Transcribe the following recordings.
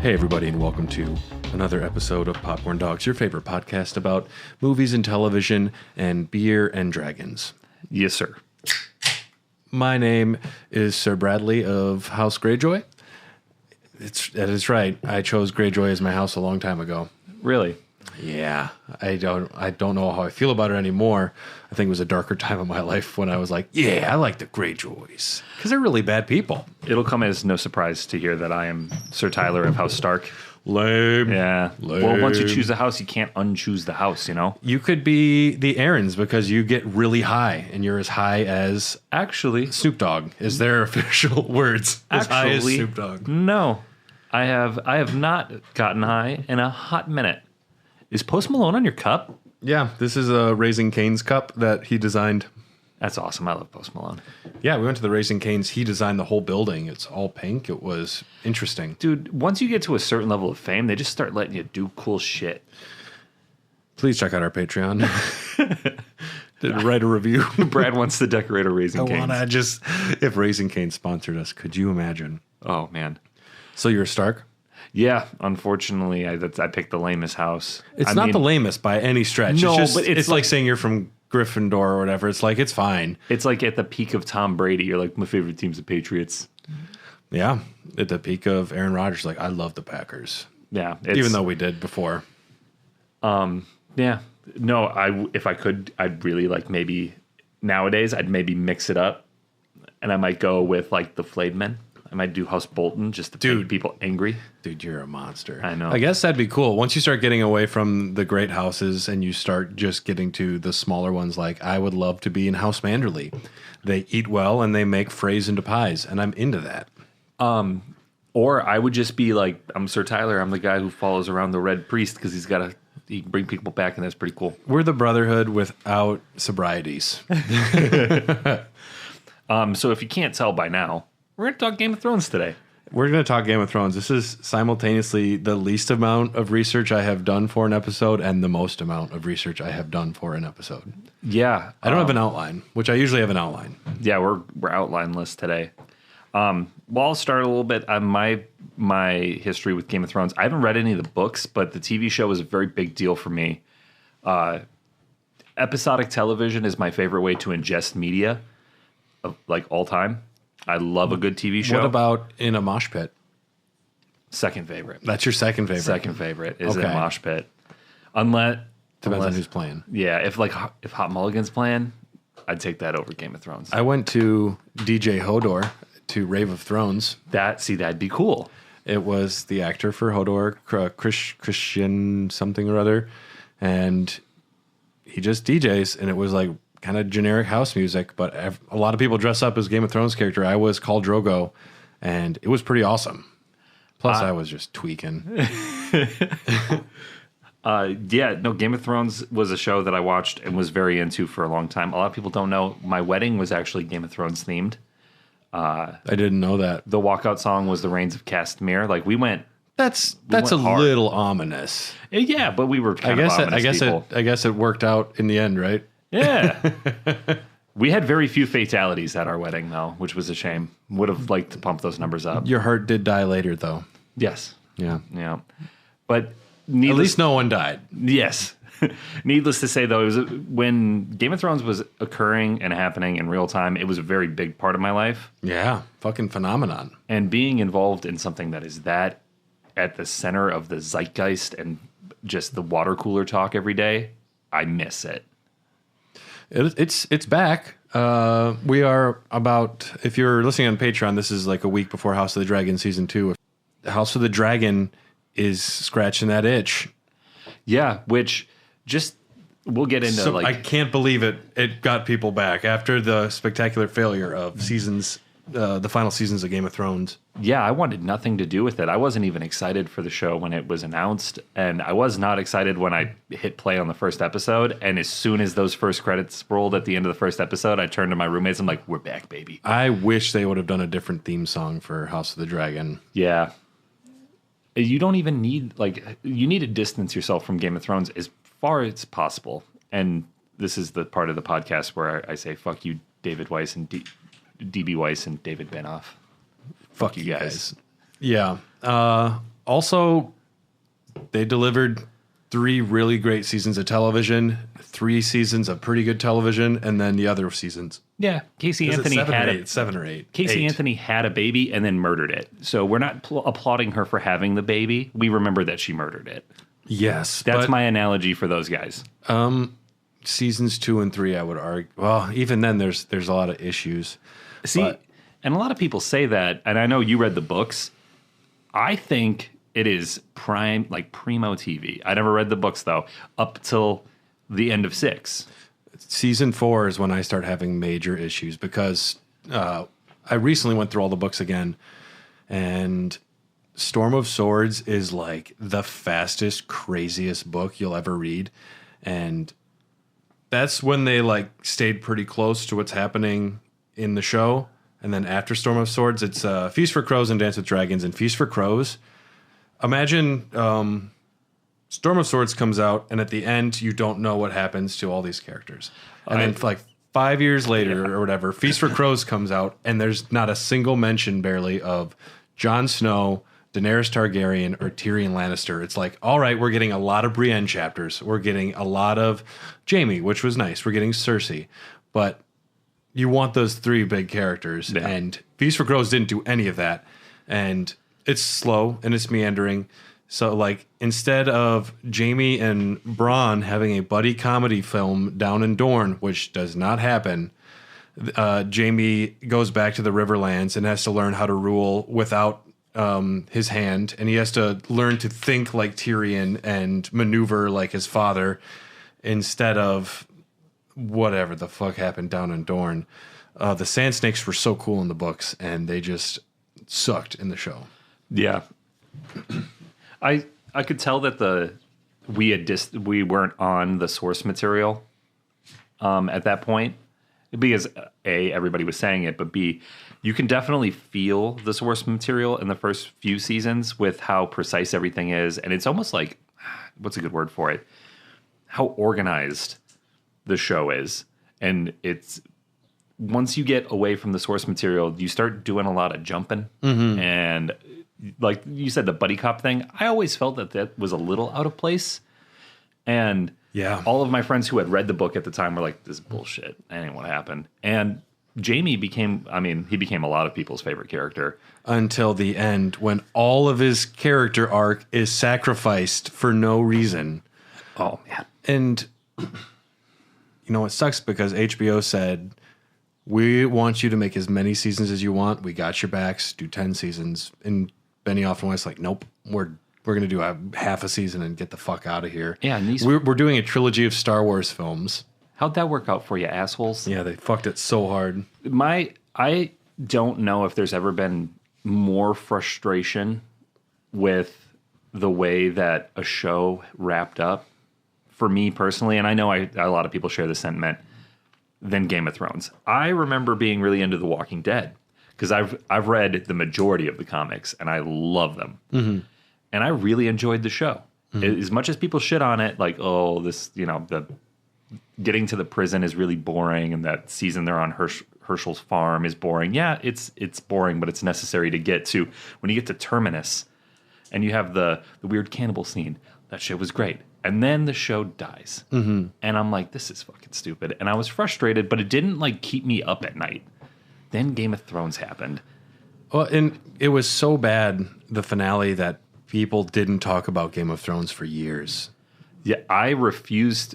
Hey, everybody, and welcome to another episode of Popcorn Dogs, your favorite podcast about movies and television and beer and dragons. Yes, sir. My name is Sir Bradley of House Greyjoy. That is right. I chose Greyjoy as my house a long time ago. Really? Yeah, I don't know how I feel about it anymore. I think it was a darker time of my life when I was like, yeah, I like the Greyjoys because they're really bad people. It'll come as no surprise to hear that I am Sir Tyler of House Stark. Lame. Yeah. Lame. Well, once you choose a house, you can't unchoose the house, you know? You could be the Aarons because you get really high, and you're as high as Actually, Snoop Dogg is their official words. As high as Snoop Dogg. No. I have not gotten high in a hot minute. Is Post Malone on your cup? Yeah, this is a Raising Cane's cup that he designed. That's awesome. I love Post Malone. Yeah, we went to the Raising Cane's. He designed the whole building. It's all pink. It was interesting. Dude, once you get to a certain level of fame, they just start letting you do cool shit. Please check out our Patreon. Did write a review. Brad wants to decorate a Raising Cane's. If Raising Cane sponsored us, could you imagine? Oh, man. So you're a Stark? Yeah, unfortunately, I picked the lamest house. It's not the lamest by any stretch. No, but it's like saying you're from Gryffindor or whatever. It's like, it's fine. It's like at the peak of Tom Brady. You're like, my favorite team's the Patriots. Yeah, at the peak of Aaron Rodgers, like, I love the Packers. Yeah. Even though we did before. Yeah. No, if I could, I'd really like maybe nowadays, I'd maybe mix it up. And I might go with like the Flayed Men. I might do House Bolton just to make people angry. Dude, you're a monster. I know. I guess that'd be cool. Once you start getting away from the great houses and you start just getting to the smaller ones, like I would love to be in House Manderley. They eat well and they make frays into pies, and I'm into that. Or I would just be like, I'm Sir Tyler. I'm the guy who follows around the Red Priest because he can bring people back, and that's pretty cool. We're the Brotherhood without sobrieties. So if you can't tell by now, we're going to talk Game of Thrones today. We're going to talk Game of Thrones. This is simultaneously the least amount of research I have done for an episode and the most amount of research I have done for an episode. Yeah. I don't have an outline, which I usually have an outline. Yeah, we're outlineless today. Well, I'll start a little bit on my history with Game of Thrones. I haven't read any of the books, but the TV show was a very big deal for me. Episodic television is my favorite way to ingest media, like all time. I love a good TV show. What about in a mosh pit? Second favorite. That's your second favorite? Second favorite is in a mosh pit. Depends on who's playing. Yeah, if Hot Mulligan's playing, I'd take that over Game of Thrones. I went to DJ Hodor to Rave of Thrones. That'd be cool. It was the actor for Hodor, Christian something or other, and he just DJs, and it was like kind of generic house music, but a lot of people dress up as Game of Thrones character. I was Khal Drogo, and it was pretty awesome. Plus, I was just tweaking. Game of Thrones was a show that I watched and was very into for a long time. A lot of people don't know my wedding was actually Game of Thrones themed. I didn't know that. The walkout song was The Rains of Castamere. Like we went. That's a hard. Little ominous. Yeah, but we were kind of ominous people. I guess it worked out in the end, right? Yeah. We had very few fatalities at our wedding, though, which was a shame. Would have liked to pump those numbers up. Your heart did die later, though. Yes. Yeah. Yeah. But at least no one died. Yes. Needless to say, though, it was when Game of Thrones was occurring and happening in real time, it was a very big part of my life. Yeah. Fucking phenomenon. And being involved in something that is that at the center of the zeitgeist and just the water cooler talk every day, I miss it. It's back. We are about, if you're listening on Patreon, this is like a week before House of the Dragon Season 2. House of the Dragon is scratching that itch. Yeah, which just, we'll get into I can't believe it got people back after the spectacular failure of seasons, the final seasons of Game of Thrones. Yeah, I wanted nothing to do with it. I wasn't even excited for the show when it was announced, and I was not excited when I hit play on the first episode, and as soon as those first credits rolled at the end of the first episode, I turned to my roommates, I'm like, we're back, baby. I wish they would have done a different theme song for House of the Dragon. Yeah. You don't even need, you need to distance yourself from Game of Thrones as far as possible, and this is the part of the podcast where I say, fuck you, David Weiss and DB Weiss and David Benoff. Fuck you guys. Yeah. Also, they delivered 3 really great seasons of television, 3 seasons of pretty good television, and then the other seasons. Yeah, Casey Is it Anthony 7 had or 8? 7 or 8. Casey 8. Anthony had a baby and then murdered it. So we're not applauding her for having the baby. We remember that she murdered it. Yes. That's my analogy for those guys. Seasons 2 and 3, I would argue. Well, even then, there's a lot of issues. See, and a lot of people say that, and I know you read the books. I think it is primo TV. I never read the books, though, up till the end of 6. Season 4 is when I start having major issues because I recently went through all the books again, and Storm of Swords is like the fastest, craziest book you'll ever read. And that's when they like stayed pretty close to what's happening in the show. And then after Storm of Swords, it's Feast for Crows and Dance with Dragons. And Feast for Crows, imagine Storm of Swords comes out, and at the end, you don't know what happens to all these characters. And then like 5 years later or whatever, Feast for Crows comes out, and there's not a single mention barely of Jon Snow, Daenerys Targaryen, or Tyrion Lannister. It's like, all right, we're getting a lot of Brienne chapters. We're getting a lot of Jaime, which was nice. We're getting Cersei. But you want those 3 big characters, and Feast for Crows didn't do any of that. And it's slow, and it's meandering. So, like, instead of Jaime and Bronn having a buddy comedy film down in Dorne, which does not happen, Jaime goes back to the Riverlands and has to learn how to rule without his hand, and he has to learn to think like Tyrion and maneuver like his father instead of whatever the fuck happened down in Dorne. The Sand Snakes were so cool in the books, and they just sucked in the show. Yeah. I could tell that we weren't on the source material at that point because A, everybody was saying it, but B, you can definitely feel the source material in the first few seasons with how precise everything is, and it's almost like, what's a good word for it? How organized the show is. And it's once you get away from the source material, you start doing a lot of jumping. And like you said, the buddy cop thing, I always felt that was a little out of place. And all of my friends who had read the book at the time were like, this is bullshit. That ain't what happened. And Jaime became a lot of people's favorite character. Until the end, when all of his character arc is sacrificed for no reason. Oh, man. And, you know, it sucks because HBO said, we want you to make as many seasons as you want. We got your backs. Do 10 seasons. And Benioff and Weiss like, nope, we're going to do a half a season and get the fuck out of here. Yeah, and we're doing a trilogy of Star Wars films. How'd that work out for you, assholes? Yeah, they fucked it so hard. I don't know if there's ever been more frustration with the way that a show wrapped up for me personally, and I know a lot of people share this sentiment, than Game of Thrones. I remember being really into The Walking Dead because I've read the majority of the comics and I love them. And I really enjoyed the show. As much as people shit on it, like, oh, this, you know, the getting to the prison is really boring, and that season they're on Herschel's farm is boring. Yeah, it's boring, but it's necessary to get to. When you get to Terminus and you have the weird cannibal scene, that shit was great. And then the show dies. And I'm like, this is fucking stupid. And I was frustrated, but it didn't like keep me up at night. Then Game of Thrones happened. Well, and it was so bad, the finale, that people didn't talk about Game of Thrones for years. Yeah, I refused.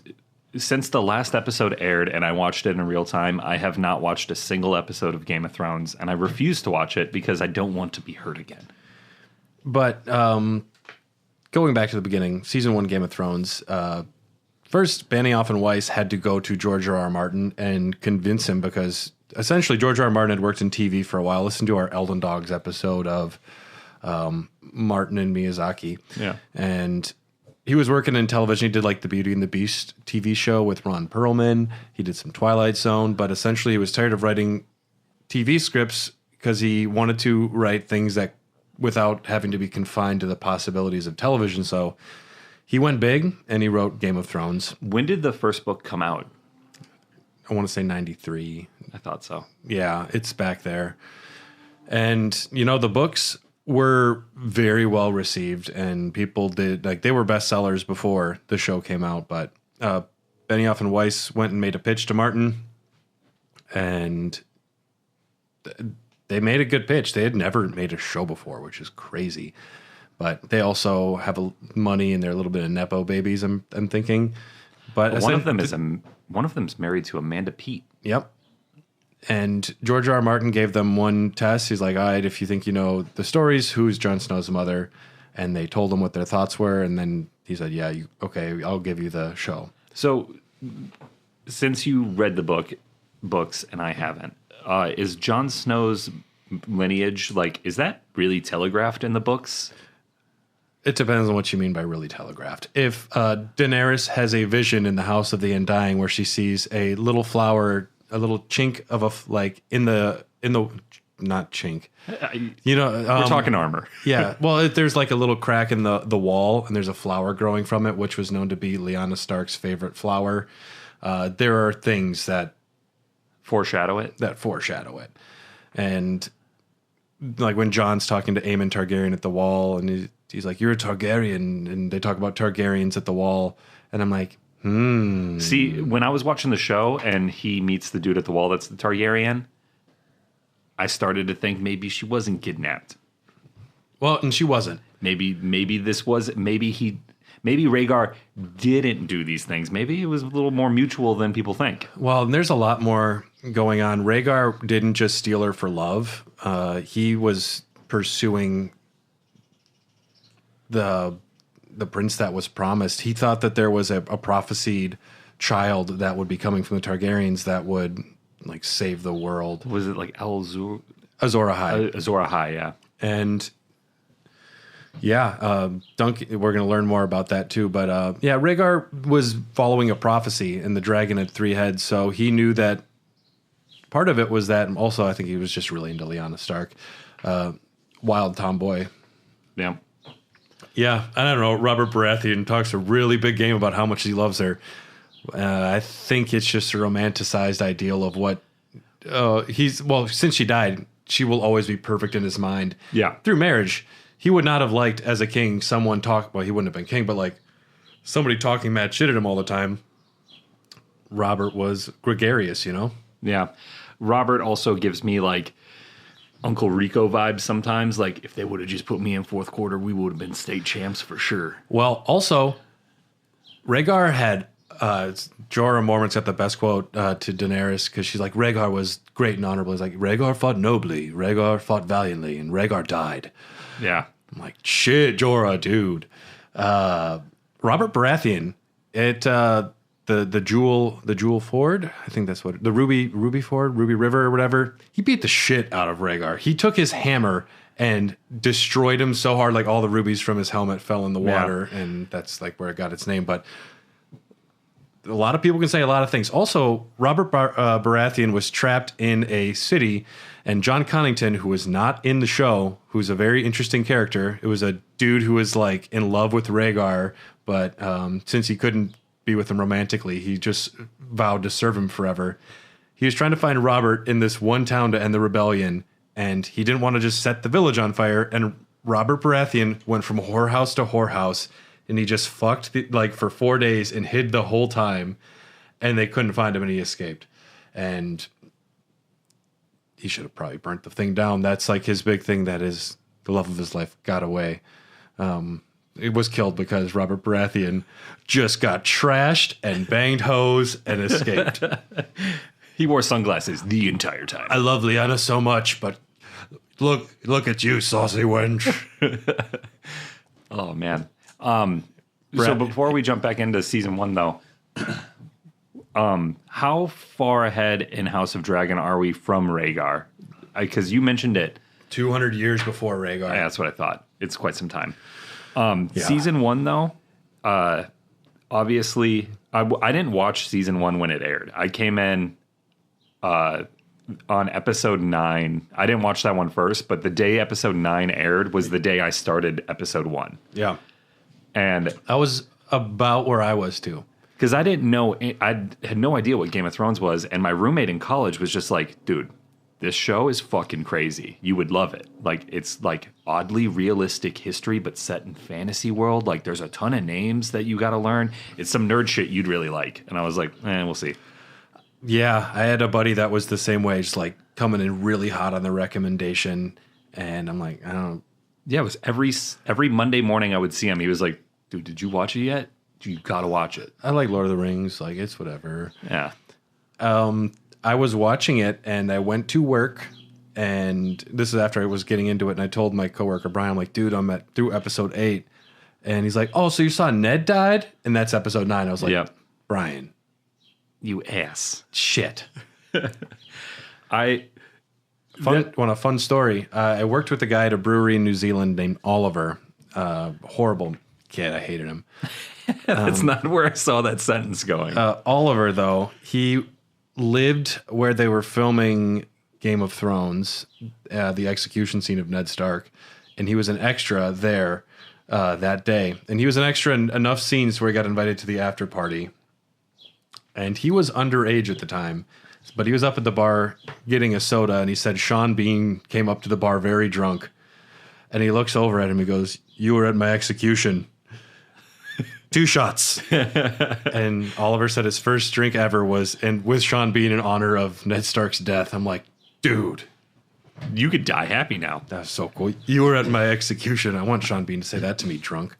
Since the last episode aired and I watched it in real time, I have not watched a single episode of Game of Thrones, and I refuse to watch it because I don't want to be hurt again. But going back to the beginning, season 1 Game of Thrones, first Benioff and Weiss had to go to George R.R. Martin and convince him, because essentially George R.R. Martin had worked in TV for a while. Listen to our Elden Dogs episode of Martin and Miyazaki. Yeah. And he was working in television. He did like the Beauty and the Beast TV show with Ron Perlman. He did some Twilight Zone, but essentially he was tired of writing TV scripts because he wanted to write things that without having to be confined to the possibilities of television. So he went big and he wrote Game of Thrones. When did the first book come out? I want to say 93. I thought so. Yeah, it's back there. And, you know, the books were very well received, and people did like they were bestsellers before the show came out. But Benioff and Weiss went and made a pitch to Martin, and they made a good pitch. They had never made a show before, which is crazy. But they also have money and they're a little bit of nepo babies. I'm thinking, but one of them's married to Amanda Peet. Yep. And George R. R. Martin gave them one test. He's like, all right, if you think you know the stories, who's Jon Snow's mother? And they told him what their thoughts were. And then he said, yeah, okay, I'll give you the show. So since you read the books and I haven't, is Jon Snow's lineage, is that really telegraphed in the books? It depends on what you mean by really telegraphed. If Daenerys has a vision in the House of the Undying where she sees a little flower, a little chink of in the not chink, we're talking armor. Yeah, well, there's like a little crack in the wall, and there's a flower growing from it, which was known to be Lyanna Stark's favorite flower. There are things that foreshadow it, and like when Jon's talking to Aemon Targaryen at the wall, and he's like, "You're a Targaryen," and they talk about Targaryens at the wall, and I'm like, See, when I was watching the show and he meets the dude at the wall that's the Targaryen, I started to think maybe she wasn't kidnapped. Well, and she wasn't. Maybe Rhaegar didn't do these things. Maybe it was a little more mutual than people think. Well, and there's a lot more going on. Rhaegar didn't just steal her for love. He was pursuing the prince that was promised. He thought that there was a prophesied child that would be coming from the Targaryens that would save the world. Was it like Azor Ahai? Azor Ahai, yeah. And Duncan, we're going to learn more about that too. But Rhaegar was following a prophecy, and the dragon had 3 heads, so he knew that part of it was that. And also, I think he was just really into Lyanna Stark, wild tomboy. Yeah. Yeah, I don't know. Robert Baratheon talks a really big game about how much he loves her. I think it's just a romanticized ideal of what since she died, she will always be perfect in his mind. Yeah. Through marriage, he would not have liked as a king someone talk. Well, he wouldn't have been king, but somebody talking mad shit at him all the time. Robert was gregarious, Yeah. Robert also gives me Uncle Rico vibes sometimes. If they would have just put me in 4th quarter, we would have been state champs for sure. Well, also, Rhaegar had Jorah Mormont's got the best quote to Daenerys because she's like, Rhaegar was great and honorable. He's like, Rhaegar fought nobly, Rhaegar fought valiantly, and Rhaegar died. Yeah. I'm like, shit, Jorah, dude. Robert Baratheon, the Jewel Ford, I think that's what the Ruby Ford, Ruby River or whatever. He beat the shit out of Rhaegar. He took his hammer and destroyed him so hard, all the rubies from his helmet fell in the water, and that's where it got its name. But a lot of people can say a lot of things. Also, Robert Baratheon was trapped in a city, and John Connington, who was not in the show, who's a very interesting character. It was a dude who was in love with Rhaegar, but since he couldn't be with him romantically, he just vowed to serve him forever. He was trying to find Robert in this one town to end the rebellion, and he didn't want to just set the village on fire. And Robert Baratheon went from whorehouse to whorehouse, and he just fucked for 4 days and hid the whole time, and they couldn't find him, and he escaped. And he should have probably burnt the thing down. That's his big thing. That is the love of his life got away. It was killed because Robert Baratheon just got trashed and banged hoes and escaped. He wore sunglasses the entire time. I love Lyanna so much, but look at you, saucy wench. Oh, man. So before we jump back into season 1, though, how far ahead in House of Dragon are we from Rhaegar? Because you mentioned it. 200 years before Rhaegar. Yeah, that's what I thought. It's quite some time. Season 1, though, obviously, I didn't watch season 1 when it aired. I came in on episode 9. I didn't watch that one first, but the day episode 9 aired was the day I started episode 1. Yeah. And I was about where I was, too. Because I didn't know, I had no idea what Game of Thrones was, and my roommate in college was just like, dude, this show is fucking crazy. You would love it. Like, it's like oddly realistic history, but set in fantasy world. Like, there's a ton of names that you got to learn. It's some nerd shit you'd really like. And I was like, we'll see. Yeah, I had a buddy that was the same way, just like coming in really hot on the recommendation. And I'm like, I don't. Yeah, it was every Monday morning I would see him. He was like, dude, did you watch it yet? You got to watch it. I like Lord of the Rings. Like, it's whatever. Yeah. I was watching it and I went to work, and this is after I was getting into it, and I told my coworker Brian, I'm like, dude, I'm through episode 8. And he's like, oh, so you saw Ned died? And that's episode 9. I was like, yep. Brian. You ass. Shit. Want a fun story. I worked with a guy at a brewery in New Zealand named Oliver. Horrible kid. I hated him. That's not where I saw that sentence going. Oliver, though, he lived where they were filming Game of Thrones, the execution scene of Ned Stark, and he was an extra there that day. And he was an extra in enough scenes where he got invited to the after party. And he was underage at the time, but he was up at the bar getting a soda, and he said Sean Bean came up to the bar very drunk, and he looks over at him, he goes, you were at my execution. 2 shots. And Oliver said his first drink ever was with Sean Bean in honor of Ned Stark's death. I'm like, dude, you could die happy now. That's so cool. You were at my execution. I want Sean Bean to say that to me drunk.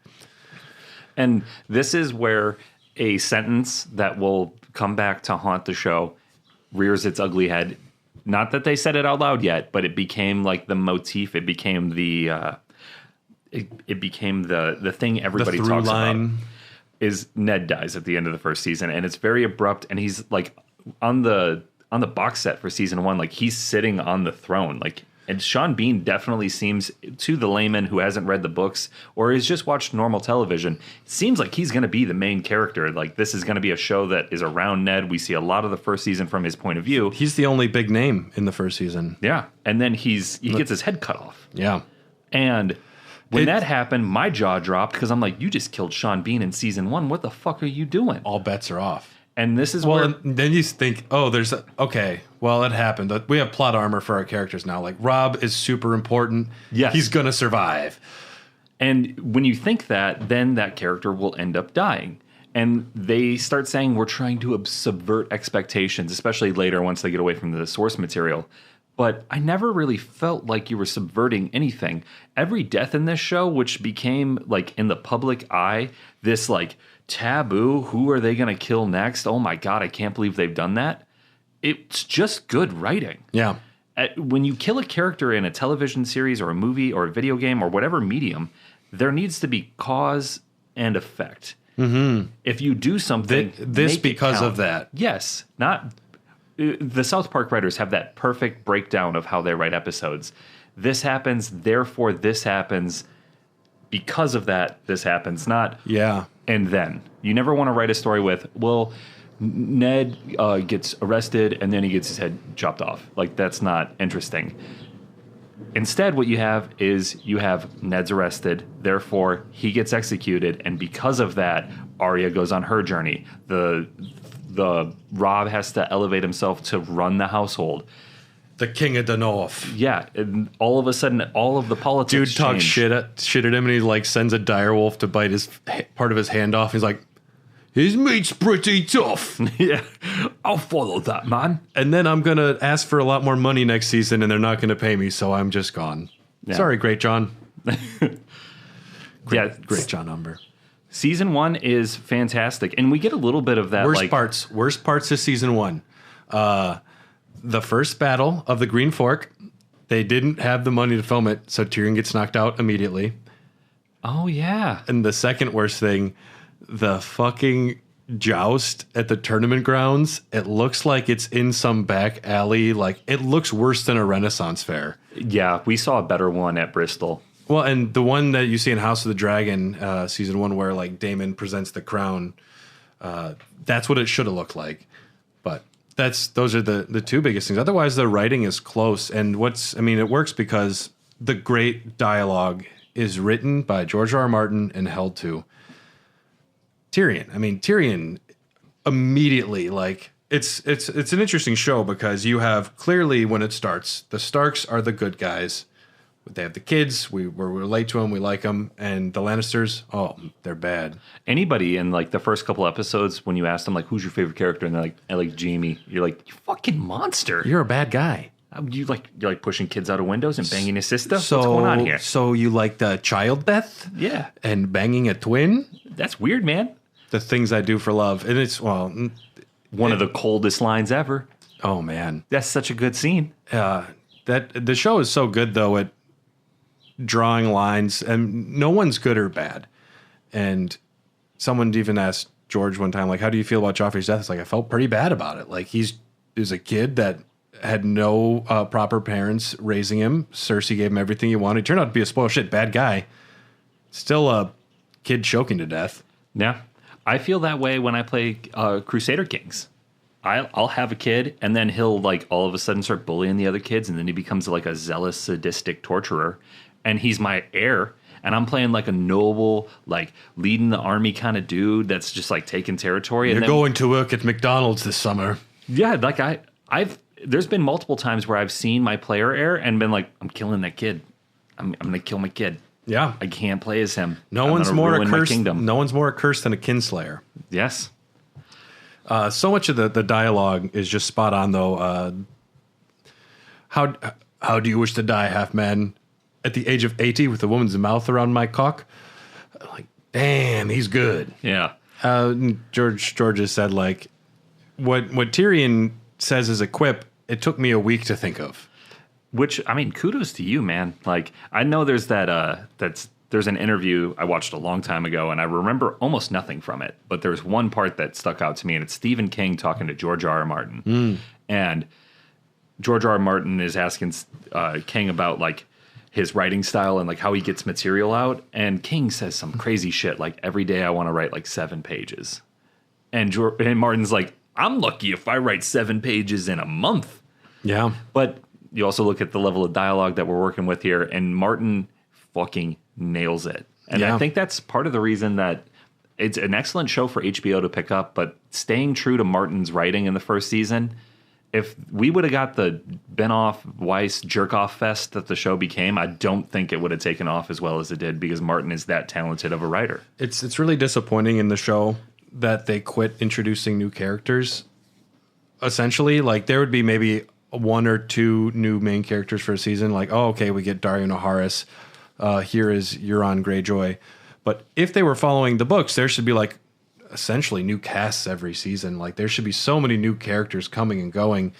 And this is where a sentence that will come back to haunt the show rears its ugly head. Not that they said it out loud yet, but it became like the motif. It became the it became the thing everybody talks about. Is Ned dies at the end of the first season, and it's very abrupt, and he's like on the box set for season 1, like he's sitting on the throne, like, and Sean Bean definitely seems, to the layman who hasn't read the books or has just watched normal television, it seems like he's going to be the main character. Like, this is going to be a show that is around Ned. We see a lot of the first season from his point of view. He's the only big name in the first season. Yeah, and then he gets his head cut off. Yeah, and when that happened, my jaw dropped because I'm like, you just killed Sean Bean in season 1. What the fuck are you doing? All bets are off. And this is and then you think, oh, okay, well, it happened. We have plot armor for our characters now. Like, Rob is super important. Yes. He's going to survive. And when you think that, then that character will end up dying. And they start saying we're trying to subvert expectations, especially later once they get away from the source material. But I never really felt like you were subverting anything. Every death in this show, which became, like, in the public eye, this, like, taboo, who are they going to kill next? Oh, my God, I can't believe they've done that. It's just good writing. Yeah. When you kill a character in a television series or a movie or a video game or whatever medium, there needs to be cause and effect. Mm-hmm. If you do something... This because of that. Yes, not... The South Park writers have that perfect breakdown of how they write episodes. This happens, therefore this happens. Because of that, this happens. Not and then. You never want to write a story with, well, Ned gets arrested and then he gets his head chopped off. Like, that's not interesting. Instead, what you have is Ned's arrested, therefore he gets executed, and because of that, Arya goes on her journey. The Rob has to elevate himself to run the household. The king of the north. Yeah, and all of a sudden, all of the politics dude talks shit at him, and he like sends a direwolf to bite part of his hand off. He's like, his meat's pretty tough. Yeah, I'll follow that, man. And then I'm gonna ask for a lot more money next season, and they're not gonna pay me, so I'm just gone. Yeah. Sorry, Great John. Great John Umber. Season 1 is fantastic, and we get a little bit of that. Worst parts of season 1. The first battle of the Green Fork, they didn't have the money to film it, so Tyrion gets knocked out immediately. Oh, yeah. And the second worst thing, the fucking joust at the tournament grounds, it looks like it's in some back alley. Like, it looks worse than a Renaissance fair. Yeah, we saw a better one at Bristol. Well, and the one that you see in House of the Dragon, season 1, where like Daemon presents the crown, that's what it should have looked like. But those are the two biggest things. Otherwise, the writing is close, and it works because the great dialogue is written by George R. R. Martin and held to Tyrion. I mean, Tyrion immediately, like, it's an interesting show because you have clearly when it starts, the Starks are the good guys. They have the kids. We relate to them. We like them. And the Lannisters, oh, they're bad. Anybody in like the first couple episodes, when you ask them like, "Who's your favorite character?" and they're like, "I like Jaime," you're like, "You fucking monster! You're a bad guy." You're like pushing kids out of windows and banging his sister. What's going on here? So you like the child death? Yeah, and banging a twin? That's weird, man. The things I do for love, and it's one of the coldest lines ever. Oh man, that's such a good scene. That the show is so good though at drawing lines, and no one's good or bad. And someone even asked George one time, like, "How do you feel about Joffrey's death?" It's like, I felt pretty bad about it. Like he's a kid that had no proper parents raising him. Cersei gave him everything he wanted. He turned out to be a spoiled shit bad guy. Still a kid choking to death. Yeah. I feel that way when I play Crusader Kings. I'll have a kid, and then he'll like all of a sudden start bullying the other kids, and then he becomes like a zealous, sadistic torturer, and he's my heir. And I'm playing like a noble, like leading the army kind of dude that's just like taking territory. You're and going to work at McDonald's this summer. Yeah, like I've there's been multiple times where I've seen my player heir and been like, I'm killing that kid. I'm gonna kill my kid. Yeah, I can't play as him. No one's more accursed. No one's more accursed than a kinslayer. Yes. So much of the dialogue is just spot on, though. How do you wish to die, half man? At the age of 80, with a woman's mouth around my cock. Like, damn, he's good. Yeah. George has said like, what Tyrion says as a quip. It took me a week to think of. Which, I mean, kudos to you, man. Like, I know there's there's an interview I watched a long time ago, and I remember almost nothing from it. But there's one part that stuck out to me, and it's Stephen King talking to George R. R. Martin. And George R. R. Martin is asking King about, like, his writing style and, like, how he gets material out. And King says some crazy shit, like, every day I want to write, like, 7 pages. And Martin's like, I'm lucky if I write 7 pages in a month. Yeah. But you also look at the level of dialogue that we're working with here, and Martin fucking nails it. And I think that's part of the reason that it's an excellent show for HBO to pick up, but staying true to Martin's writing in the first season, if we would have got the Benoff, Weiss, jerk-off fest that the show became, I don't think it would have taken off as well as it did because Martin is that talented of a writer. It's really disappointing in the show that they quit introducing new characters. Essentially, like there would be maybe 1 or 2 new main characters for a season. Like, oh, okay, we get Dario Naharis. Here is Euron Greyjoy. But if they were following the books, there should be like essentially new casts every season. Like there should be so many new characters coming and going.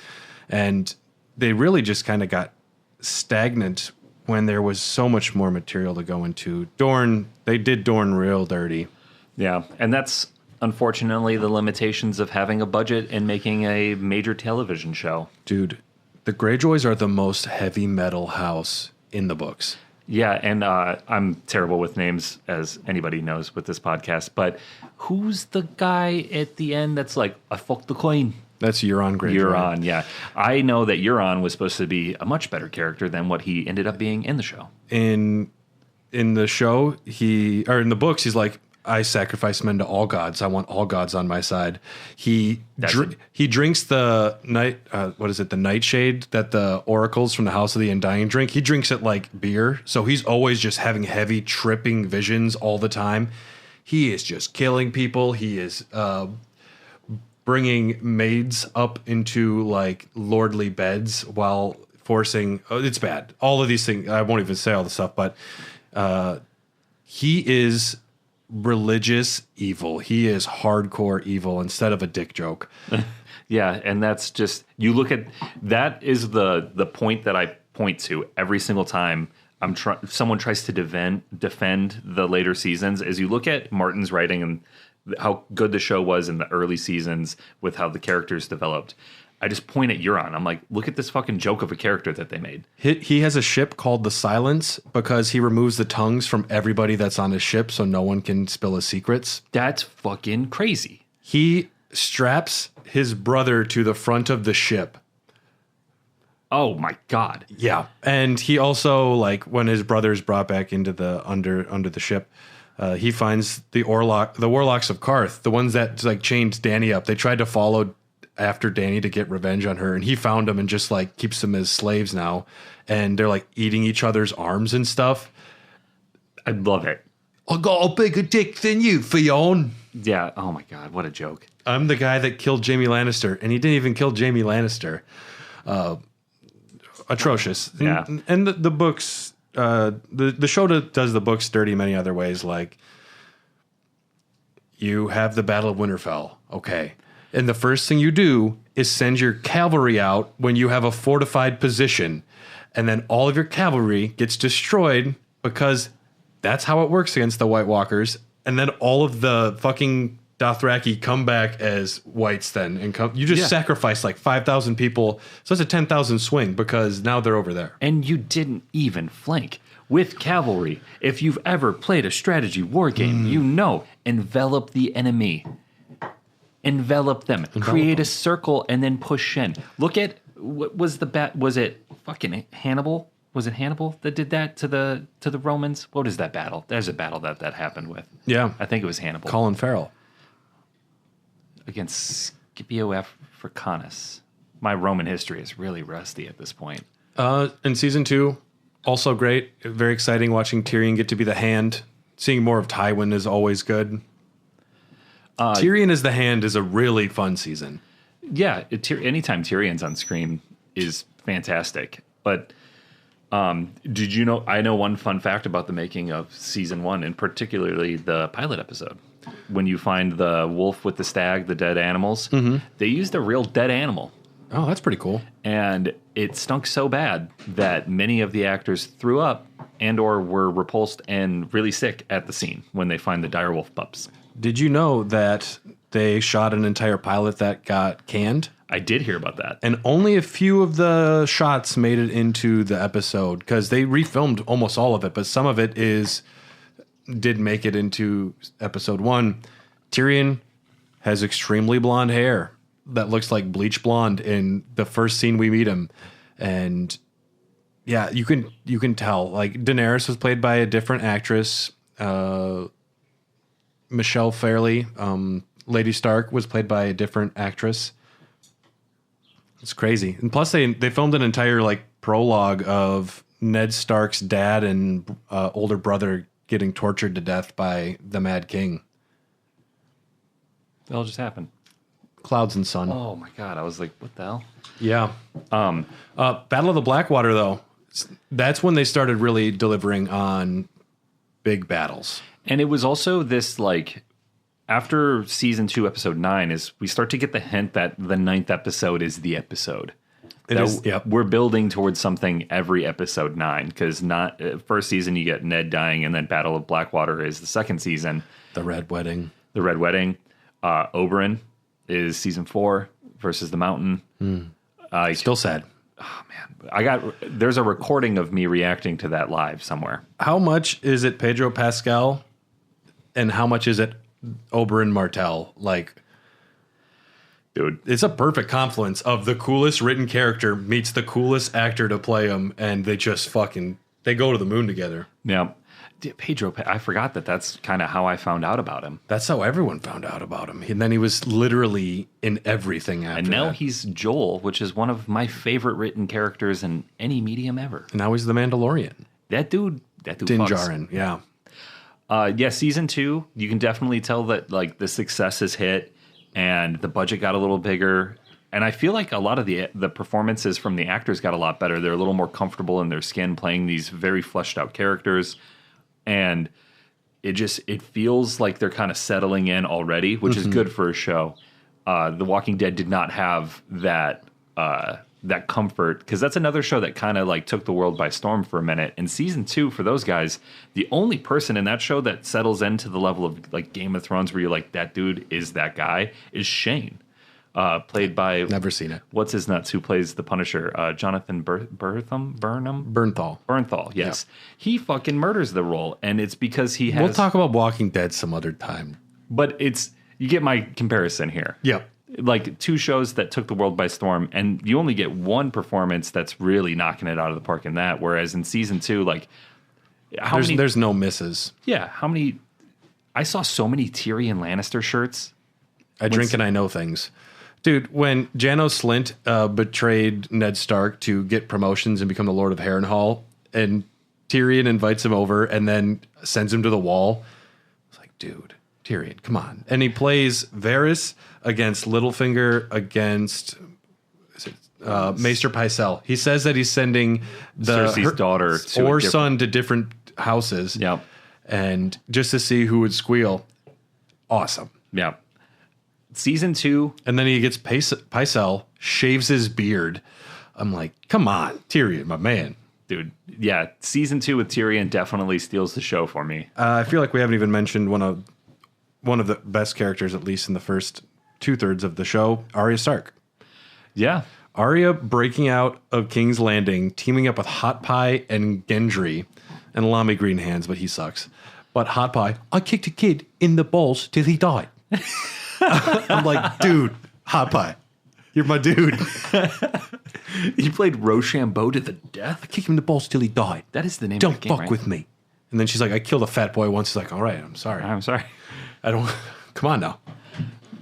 And they really just kind of got stagnant when there was so much more material to go into. Dorne, they did Dorne real dirty. Yeah, and that's unfortunately the limitations of having a budget and making a major television show. Dude, the Greyjoys are the most heavy metal house in the books. Yeah, and I'm terrible with names, as anybody knows with this podcast, but who's the guy at the end that's like, I fucked the queen? That's Euron Greyjoy. Euron, yeah. I know that Euron was supposed to be a much better character than what he ended up being in the show. In the show, in the books, he's like, I sacrifice men to all gods. I want all gods on my side. He drinks the the nightshade that the oracles from the House of the Undying drink. He drinks it like beer. So he's always just having heavy tripping visions all the time. He is just killing people. He is bringing maids up into like lordly beds while forcing. It's bad. All of these things. I won't even say all the stuff, but he is religious evil. He is hardcore evil instead of a dick joke. Yeah, and that's just, you look at, that is the point that I point to every single time someone tries to defend the later seasons, is you look at Martin's writing and how good the show was in the early seasons with how the characters developed. I just point at Euron. I'm like, look at this fucking joke of a character that they made. He has a ship called the Silence because he removes the tongues from everybody that's on his ship so no one can spill his secrets. That's fucking crazy. He straps his brother to the front of the ship. Oh my God. Yeah. And he also, like, when his brother's brought back into the under the ship, he finds the warlocks of Karth, the ones that like chained Dany up. They tried to follow after Dany to get revenge on her, and he found them and just like keeps them as slaves now, and they're like eating each other's arms and stuff. I love it. I got a bigger dick than you, Fionn. Yeah. Oh my God, what a joke. I'm the guy that killed Jaime Lannister, and he didn't even kill Jaime Lannister. Atrocious. Yeah. And the books, the show does the books dirty many other ways. Like, you have the Battle of Winterfell, okay, and the first thing you do is send your cavalry out when you have a fortified position, and then all of your cavalry gets destroyed because that's how it works against the White Walkers, and then all of the fucking Dothraki come back as whites then, and you just sacrifice like 5,000 people, so it's a 10,000 swing because now they're over there. And you didn't even flank. With cavalry, if you've ever played a strategy war game, you know, envelop the enemy. Envelop them. Create a circle and then push in. Look at, what was was it fucking Hannibal? Was it Hannibal that did that to the Romans? What is that battle? There's a battle that happened with. Yeah. I think it was Hannibal. Colin Farrell. Against Scipio Africanus. My Roman history is really rusty at this point. In season 2, also great. Very exciting watching Tyrion get to be the Hand. Seeing more of Tywin is always good. Tyrion as the Hand is a really fun season. Yeah, anytime Tyrion's on screen is fantastic. But did you know? I know one fun fact about the making of season 1, and particularly the pilot episode. When you find the wolf with the stag, the dead animals, they used a real dead animal. Oh, that's pretty cool. And it stunk so bad that many of the actors threw up and or were repulsed and really sick at the scene when they find the direwolf pups. Did you know that they shot an entire pilot that got canned? I did hear about that. And only a few of the shots made it into the episode because they refilmed almost all of it, but some of it did make it into episode 1. Tyrion has extremely blonde hair that looks like bleach blonde in the first scene we meet him. And yeah, you can tell, like, Daenerys was played by a different actress. Michelle Fairley, Lady Stark, was played by a different actress. It's crazy. And plus they filmed an entire like prologue of Ned Stark's dad and older brother getting tortured to death by the Mad King. That'll just happen. Clouds and Sun. Oh my God. I was like, what the hell? Yeah. Battle of the Blackwater, though, that's when they started really delivering on big battles. And it was also this, like, after season 2, episode 9, is we start to get the hint that the 9th episode is the episode. It is, yep. We're building towards something every episode 9, because not first season you get Ned dying, and then Battle of Blackwater is the second season. The Red Wedding. Oberyn is season 4 versus the Mountain. Still sad. Oh man, there's a recording of me reacting to that live somewhere. How much is it Pedro Pascal, and how much is it Oberyn Martell? Like, dude, it's a perfect confluence of the coolest written character meets the coolest actor to play him, and they just they go to the moon together. Yeah. Pedro, I forgot that's kind of how I found out about him. That's how everyone found out about him. And then he was literally in everything after that. And now that. he's Joel, which is one of my favorite written characters in any medium ever. And now he's the Mandalorian. That dude Din Djarin, yeah. Yeah, season 2, you can definitely tell that like the success has hit and the budget got a little bigger. And I feel like a lot of the performances from the actors got a lot better. They're a little more comfortable in their skin playing these very fleshed out characters. And it feels like they're kind of settling in already, which is good for a show. The Walking Dead did not have that comfort, because that's another show that kind of like took the world by storm for a minute. And season 2, for those guys, the only person in that show that settles into the level of like Game of Thrones where you're like, that dude is that guy, is Shane. Played by... Never seen it. What's his nuts? Who plays the Punisher? Jonathan Bernthal? Bernthal, yes. Yeah. He fucking murders the role, and it's because he has... We'll talk about Walking Dead some other time. But you get my comparison here. Yep. Like 2 shows that took the world by storm, and you only get one performance that's really knocking it out of the park in that, whereas in season 2, like... There's no misses. Yeah, how many... I saw so many Tyrion Lannister shirts. I drink and I know things. Dude, when Janos Slynt betrayed Ned Stark to get promotions and become the Lord of Harrenhal, and Tyrion invites him over and then sends him to the wall, it's like, dude, Tyrion, come on. And he plays Varys against Littlefinger against Maester Pycelle. He says that he's sending Cersei's daughter or son to different houses. Yep. And just to see who would squeal. Awesome. Yeah. Season 2. And then he gets Pycelle, shaves his beard. I'm like, come on, Tyrion, my man. Dude, yeah. Season 2 with Tyrion definitely steals the show for me. I feel like we haven't even mentioned one of the best characters, at least in the first 2/3 of the show, Arya Stark. Yeah. Arya breaking out of King's Landing, teaming up with Hot Pie and Gendry, and Lamy Green Hands, but he sucks. But Hot Pie, I kicked a kid in the balls till he died. I'm like, dude, Hot Pie, you're my dude. He played Rochambeau to the death. I kicked him in the balls till he died. That is the name Don't of the game, fuck right? with me. And then she's like, I killed a fat boy once. He's like, all right, I'm sorry. I'm sorry. I don't, come on now.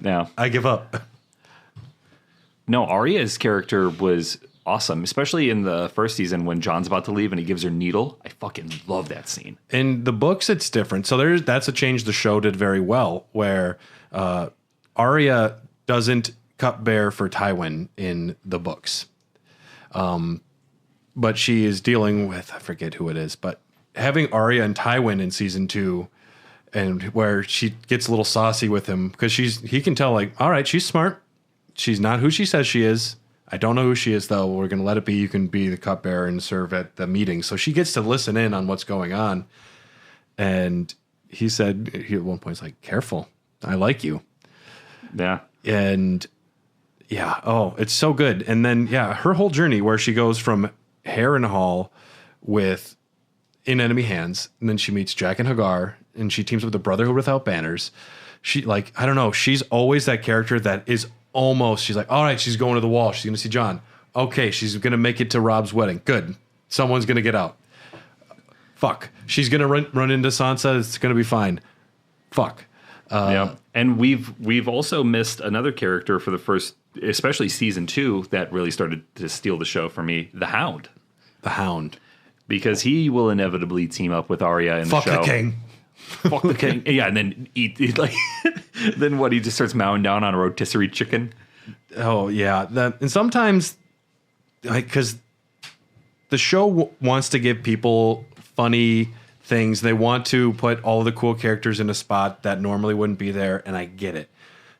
No. I give up. No, Arya's character was awesome, especially in the first season when Jon's about to leave and he gives her needle. I fucking love that scene. In the books, it's different. So that's a change the show did very well, where Arya doesn't cupbear for Tywin in the books. But she is dealing with, I forget who it is, but having Arya and Tywin in season 2, and where she gets a little saucy with him because he can tell, like, all right, she's smart. She's not who she says she is. I don't know who she is, though. We're going to let it be. You can be the cupbearer and serve at the meeting. So she gets to listen in on what's going on. And he said, at one point, he's like, careful. I like you. Yeah. And yeah, oh, it's so good. And then, yeah, her whole journey where she goes from Harrenhal with In Enemy Hands, and then she meets Jack and Hagar, and she teams with the Brotherhood Without Banners. She, like, I don't know, she's always that character that is almost, she's like, all right, she's going to the wall. She's going to see Jon. Okay, she's going to make it to Rob's wedding. Good. Someone's going to get out. Fuck. She's going to run into Sansa. It's going to be fine. Fuck. Yeah. And we've also missed another character for the first, especially season 2, that really started to steal the show for me, the Hound. The Hound. Because he will inevitably team up with Arya in the show. Fuck the king. Fuck the king. Yeah, and then eat like then what, he just starts mowing down on a rotisserie chicken. Oh, yeah. And sometimes, like, because the show wants to give people funny things. They want to put all the cool characters in a spot that normally wouldn't be there, and I get it.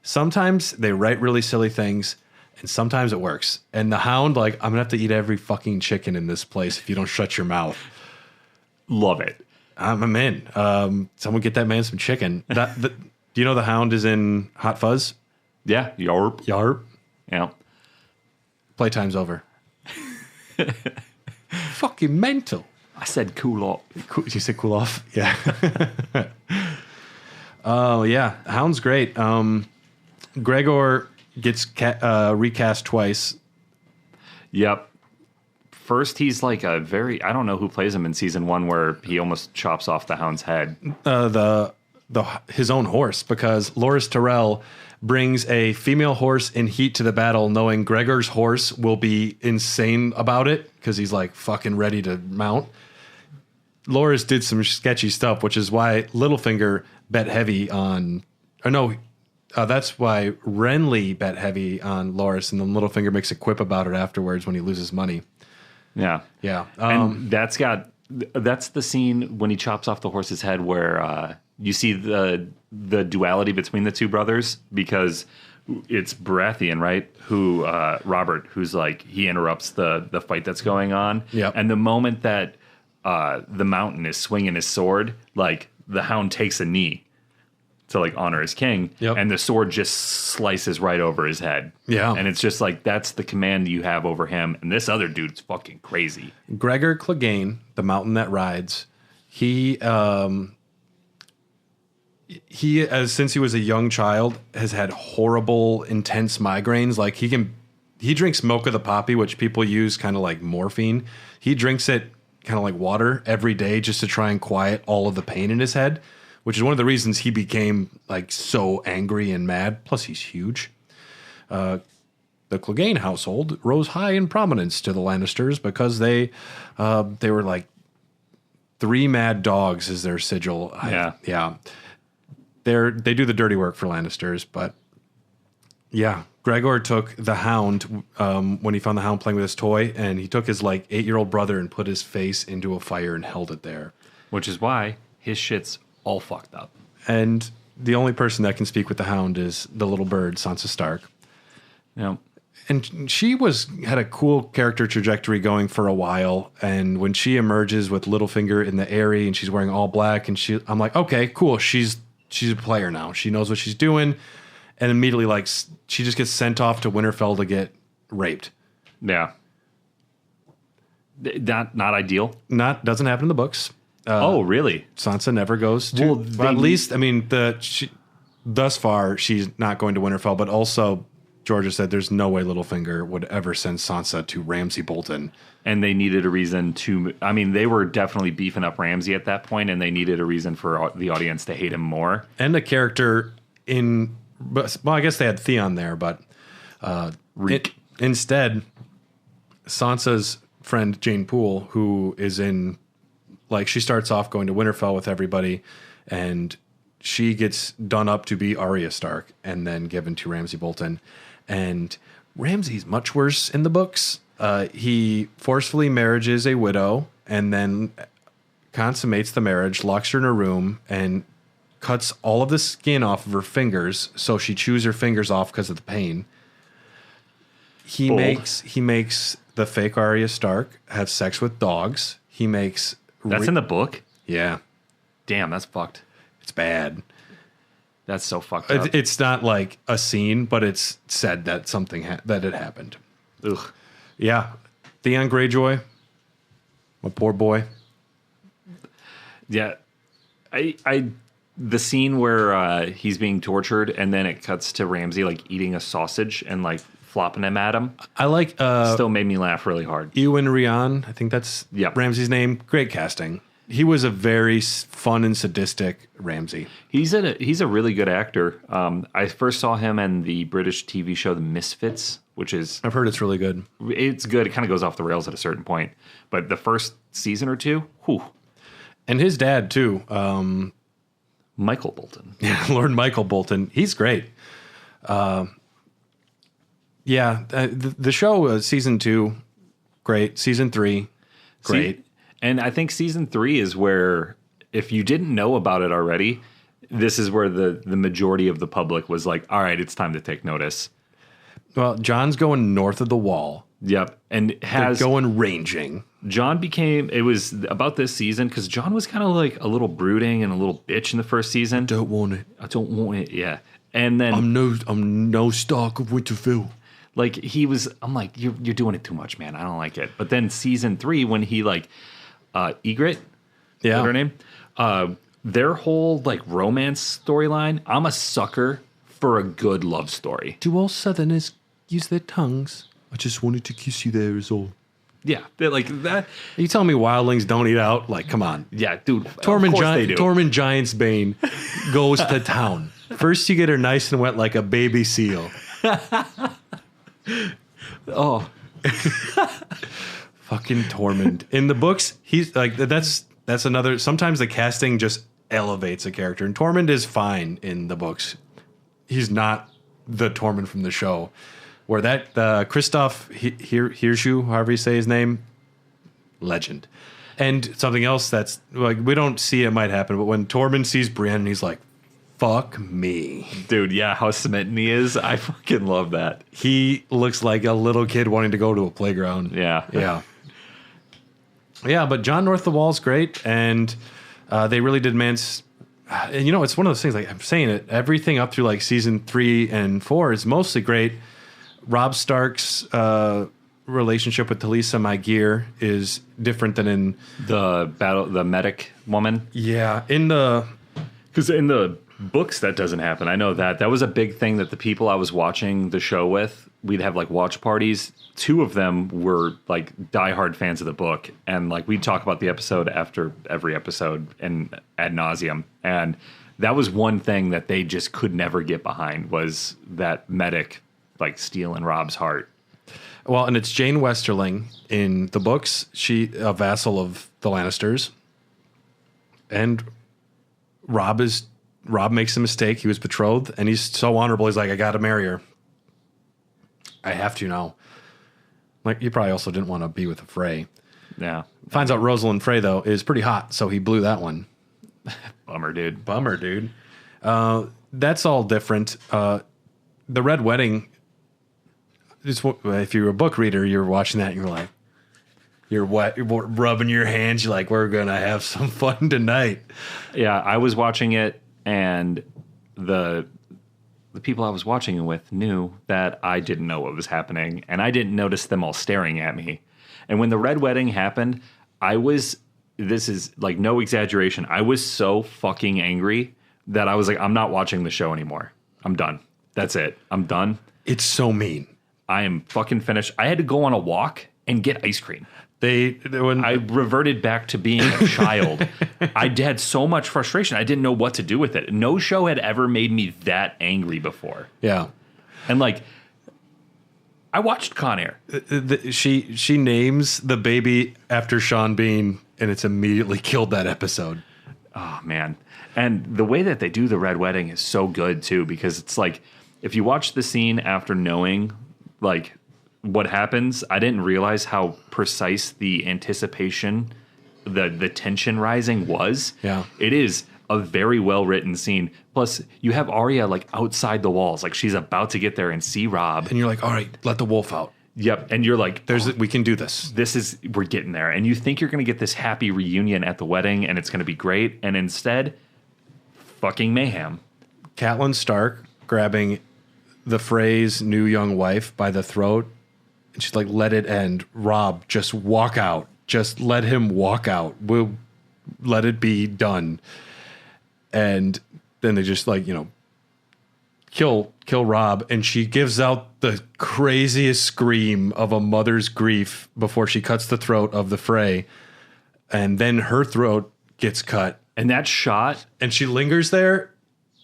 Sometimes they write really silly things, and sometimes it works. And the Hound, like, I'm going to have to eat every fucking chicken in this place if you don't shut your mouth. Love it. I'm in. Someone get that man some chicken. Do you know the Hound is in Hot Fuzz? Yeah. Yarp. Yarp. Yeah. Playtime's over. Fucking mental. I said cool off. You said cool off? Yeah. Oh, yeah. Hound's great. Gregor gets recast twice. Yep. First, he's like I don't know who plays him in season 1 where he almost chops off the Hound's head. His own horse, because Loras Tyrell brings a female horse in heat to the battle, knowing Gregor's horse will be insane about it because he's like fucking ready to mount. Loras did some sketchy stuff, which is why Littlefinger bet heavy on, that's why Renly bet heavy on Loras, and then Littlefinger makes a quip about it afterwards when he loses money. Yeah. Yeah. And that's the scene when he chops off the horse's head where you see the duality between the two brothers, because it's Baratheon, right? Who Robert, who's like, he interrupts the fight that's going on. Yep. And the moment that the Mountain is swinging his sword, like the Hound takes a knee to like honor his king, yep. And the sword just slices right over his head. Yeah. And it's just like, that's the command you have over him. And this other dude's fucking crazy. Gregor Clegane, the Mountain that rides, he since he was a young child has had horrible, intense migraines. Like he drinks milk of the poppy, which people use kind of like morphine. He drinks it kind of like water every day just to try and quiet all of the pain in his head, which is one of the reasons he became like so angry and mad. Plus he's huge. the Clegane household rose high in prominence to the Lannisters because they were like 3 mad dogs is their sigil. Yeah. They do the dirty work for Lannisters, but yeah, Gregor took the Hound when he found the Hound playing with his toy, and he took his like 8-year-old brother and put his face into a fire and held it there. Which is why his shit's all fucked up. And the only person that can speak with the Hound is the little bird, Sansa Stark. Yeah. And she had a cool character trajectory going for a while. And when she emerges with Littlefinger in the Eyrie and she's wearing all black, and I'm like, okay, cool. She's a player now. She knows what she's doing. And immediately, like, she just gets sent off to Winterfell to get raped. Yeah. Not ideal. Doesn't happen in the books. Oh, really? Sansa never goes to. Well, at least, I mean, thus far, she's not going to Winterfell. But also, Georgia said there's no way Littlefinger would ever send Sansa to Ramsay Bolton. And they needed a reason to. I mean, they were definitely beefing up Ramsay at that point, and they needed a reason for the audience to hate him more. And the character in. Well, I guess they had Theon there, but instead, Sansa's friend Jane Poole, who is in, like, she starts off going to Winterfell with everybody, and she gets done up to be Arya Stark and then given to Ramsay Bolton. And Ramsay's much worse in the books. He forcefully marriages a widow and then consummates the marriage, locks her in a room, and cuts all of the skin off of her fingers, so she chews her fingers off because of the pain. He makes the fake Arya Stark have sex with dogs. He makes that's in the book. Yeah, damn, that's fucked. It's bad. That's so fucked up. It's not like a scene, but it's said that something that it happened. Ugh. Yeah, Theon Greyjoy, my poor boy. Yeah, the scene where he's being tortured and then it cuts to Ramsay like eating a sausage and like flopping him at him. I like still made me laugh really hard. Ewan Rian, I think that's Ramsay's name. Great casting. He was a very fun and sadistic Ramsay. He's a really good actor. I first saw him in the British TV show The Misfits, which is I've heard it's really good. It's good. It kind of goes off the rails at a certain point, but the first season or two, whew. And his dad too. Michael Bolton. Yeah, Lord Michael Bolton. He's great. The show, season 2, great. Season 3, great. See, and I think season 3 is where, if you didn't know about it already, this is where the majority of the public was like, all right, it's time to take notice. Well, John's going north of the wall. Yep. And they're going ranging. It was about this season, because John was kind of like a little brooding and a little bitch in the first season. I don't want it. Yeah. And then I'm no Stark of Winterfell. Like I'm like, you're doing it too much, man. I don't like it. But then season 3, when he like, Ygritte, yeah, her name, their whole like romance storyline. I'm a sucker for a good love story. Do all Southerners use their tongues? I just wanted to kiss you there is all. Yeah, they're like that. Are you telling me wildlings don't eat out? Like, come on. Yeah, dude. Tormund Giantsbane goes to town. First, you get her nice and wet like a baby seal. Oh. Fucking Tormund. In the books, he's like, that's another. Sometimes the casting just elevates a character. And Tormund is fine in the books. He's not the Tormund from the show. Where that Kristoff Hirschu, however you say his name, legend. And something else that's like, we don't see it might happen, but when Tormund sees Brienne, he's like, fuck me. Dude, yeah, how smitten he is. I fucking love that. He looks like a little kid wanting to go to a playground. Yeah. Yeah. Yeah, but John North of the Wall is great, and they really did and you know, it's one of those things, like I'm saying it, everything up through like season 3 and 4 is mostly great. Robb Stark's relationship with Talisa Maegir is different than in the medic woman. Yeah, because in the books that doesn't happen. I know that was a big thing that the people I was watching the show with, we'd have like watch parties. 2 of them were like diehard fans of the book, and like we'd talk about the episode after every episode and ad nauseum. And that was one thing that they just could never get behind, was that medic like stealing Rob's heart. Well, and it's Jane Westerling in the books. She a vassal of the Lannisters, and Rob makes a mistake. He was betrothed, and he's so honorable. He's like, I got to marry her. I have to now. Like, you probably also didn't want to be with a Frey. Yeah. Finds out Rosalind Frey, though, is pretty hot, so he blew that one. Bummer, dude. That's all different. The Red Wedding, if you're a book reader, you're watching that and you're like, you're rubbing your hands. You're like, we're going to have some fun tonight. Yeah, I was watching it, and the people I was watching it with knew that I didn't know what was happening, and I didn't notice them all staring at me. And when the Red Wedding happened, this is like no exaggeration, I was so fucking angry that I was like, I'm not watching the show anymore. I'm done. That's it. I'm done. It's so mean. I am fucking finished. I had to go on a walk and get ice cream. I reverted back to being a child. I had so much frustration. I didn't know what to do with it. No show had ever made me that angry before. Yeah. And like, I watched Con Air. She names the baby after Sean Bean, and it's immediately killed that episode. Oh, man. And the way that they do the Red Wedding is so good, too, because it's like, if you watch the scene after knowing, like, what happens, I didn't realize how precise the anticipation, the tension rising was. Yeah. It is a very well written scene. Plus, you have Arya like outside the walls, like she's about to get there and see Rob. And you're like, all right, let the wolf out. Yep. And you're like, we can do this. We're getting there. And you think you're going to get this happy reunion at the wedding and it's going to be great. And instead, fucking mayhem. Catelyn Stark grabbing the Frey's new young wife by the throat. And she's like, let it end. Rob, just walk out. Just let him walk out. We'll let it be done. And then they just like, kill Rob. And she gives out the craziest scream of a mother's grief before she cuts the throat of the Frey. And then her throat gets cut. And that shot. And she lingers there.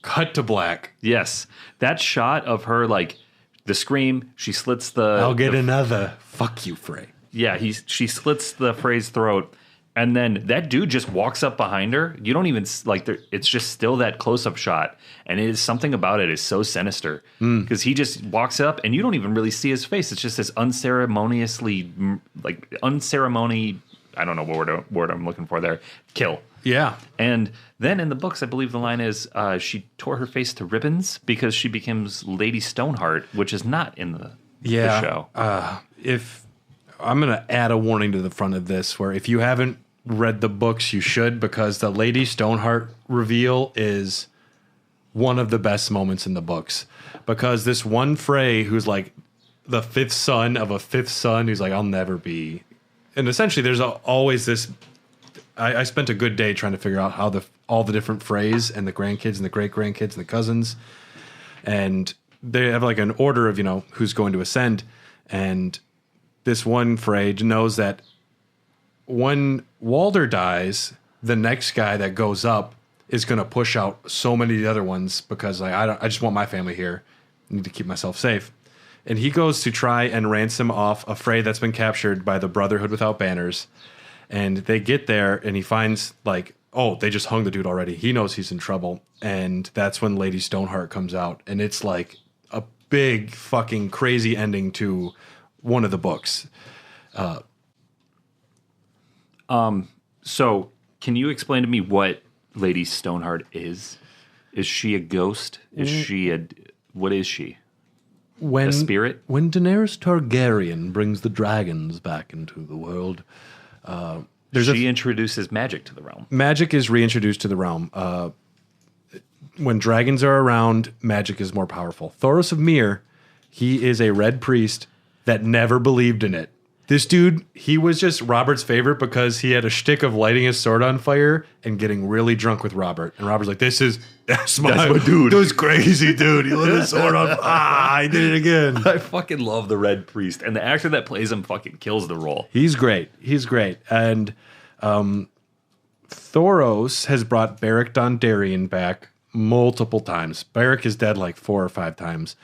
Cut to black. Yes. That shot of her, like, the scream, she slits the... I'll get another. Fuck you, Frey. Yeah, she slits the Frey's throat, and then that dude just walks up behind her. You don't even, like, it's just still that close-up shot, and it is something about it is so sinister, because he just walks up, and you don't even really see his face. It's just this unceremoniously, like, I don't know what word I'm looking for there, kill. Yeah. And then in the books, I believe the line is she tore her face to ribbons because she becomes Lady Stoneheart, which is not in the show. If I'm going to add a warning to the front of this, where if you haven't read the books, you should, because the Lady Stoneheart reveal is one of the best moments in the books. Because this one Frey, who's like the fifth son of a fifth son, who's like, I'll never be. And essentially, there's always this. I spent a good day trying to figure out how all the different Freys and the grandkids and the great grandkids and the cousins, and they have like an order of who's going to ascend, and this one Frey knows that when Walder dies, the next guy that goes up is going to push out so many of the other ones because I just want my family here. I need to keep myself safe, and he goes to try and ransom off a Frey that's been captured by the Brotherhood Without Banners. And they get there, and he finds, like, oh, they just hung the dude already. He knows he's in trouble. And that's when Lady Stoneheart comes out. And it's, like, a big fucking crazy ending to one of the books. So, can you explain to me what Lady Stoneheart is? Is she a ghost? Is she what is she? A spirit? When Daenerys Targaryen brings the dragons back into the world... she introduces magic to the realm. Magic is reintroduced to the realm. When dragons are around, magic is more powerful. Thoros of Myr, he is a red priest that never believed in it. This dude, he was just Robert's favorite because he had a shtick of lighting his sword on fire and getting really drunk with Robert. And Robert's like, that's my dude. That was crazy, dude. He lit his sword on fire. I did it again. I fucking love the red priest. And the actor that plays him fucking kills the role. He's great. And Thoros has brought Beric Dondarrion back multiple times. Beric is dead like 4 or 5 times.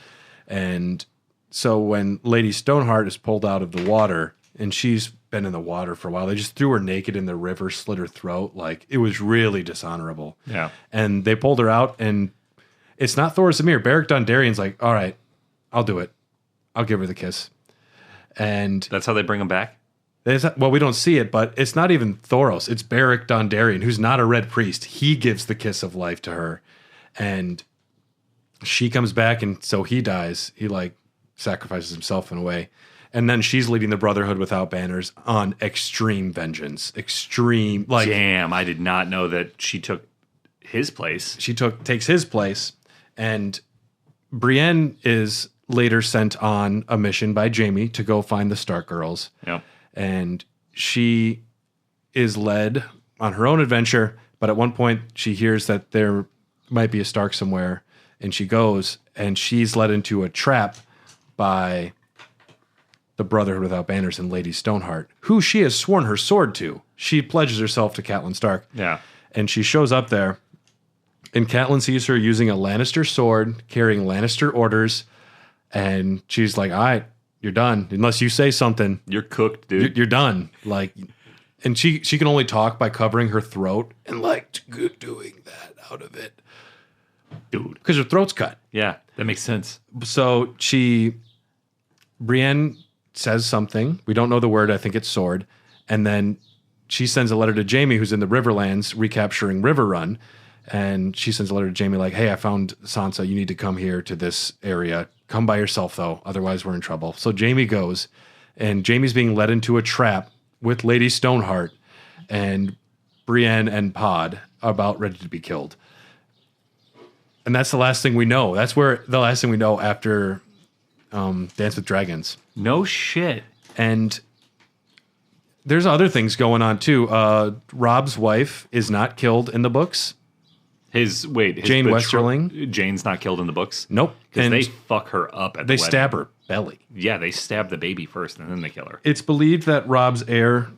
And so when Lady Stoneheart is pulled out of the water, and she's been in the water for a while, they just threw her naked in the river, slit her throat. Like, it was really dishonorable. Yeah. And they pulled her out, and it's not Thoros Amir. Beric Dondarrion's like, all right, I'll do it. I'll give her the kiss. And That's how they bring him back? well, we don't see it, but it's not even Thoros. It's Beric Dondarrion, who's not a red priest. He gives the kiss of life to her. And she comes back, and so he dies. He, like, sacrifices himself in a way. And then she's leading the Brotherhood Without Banners on extreme vengeance. Extreme, like... Damn, I did not know that she took his place. She takes his place, and Brienne is later sent on a mission by Jaime to go find the Stark girls. Yep. And she is led on her own adventure, but at one point she hears that there might be a Stark somewhere, and she goes, and she's led into a trap by the Brotherhood Without Banners and Lady Stoneheart, who she has sworn her sword to. She pledges herself to Catelyn Stark. Yeah. And she shows up there, and Catelyn sees her using a Lannister sword, carrying Lannister orders, and she's like, all right, you're done. Unless you say something. You're cooked, dude. You're done. Like, and she can only talk by covering her throat and, like, doing that out of it. Dude. Because her throat's cut. Yeah, that makes sense. So Brienne says something. We don't know the word. I think it's sword. And then she sends a letter to Jaime, who's in the Riverlands, recapturing River Run. And she sends a letter to Jaime like, hey, I found Sansa. You need to come here to this area. Come by yourself, though. Otherwise, we're in trouble. So Jaime goes, and Jaime's being led into a trap with Lady Stoneheart, and Brienne and Pod are about ready to be killed. And that's the last thing we know. That's where the last thing we know after Dance with Dragons. No shit. And there's other things going on, too. Robb's wife is not killed in the books. His Jane Westerling. Jane's not killed in the books? Nope. Because they fuck her up at the They wedding. stab her belly. Yeah, they stab the baby first, and then they kill her. It's believed that Robb's heir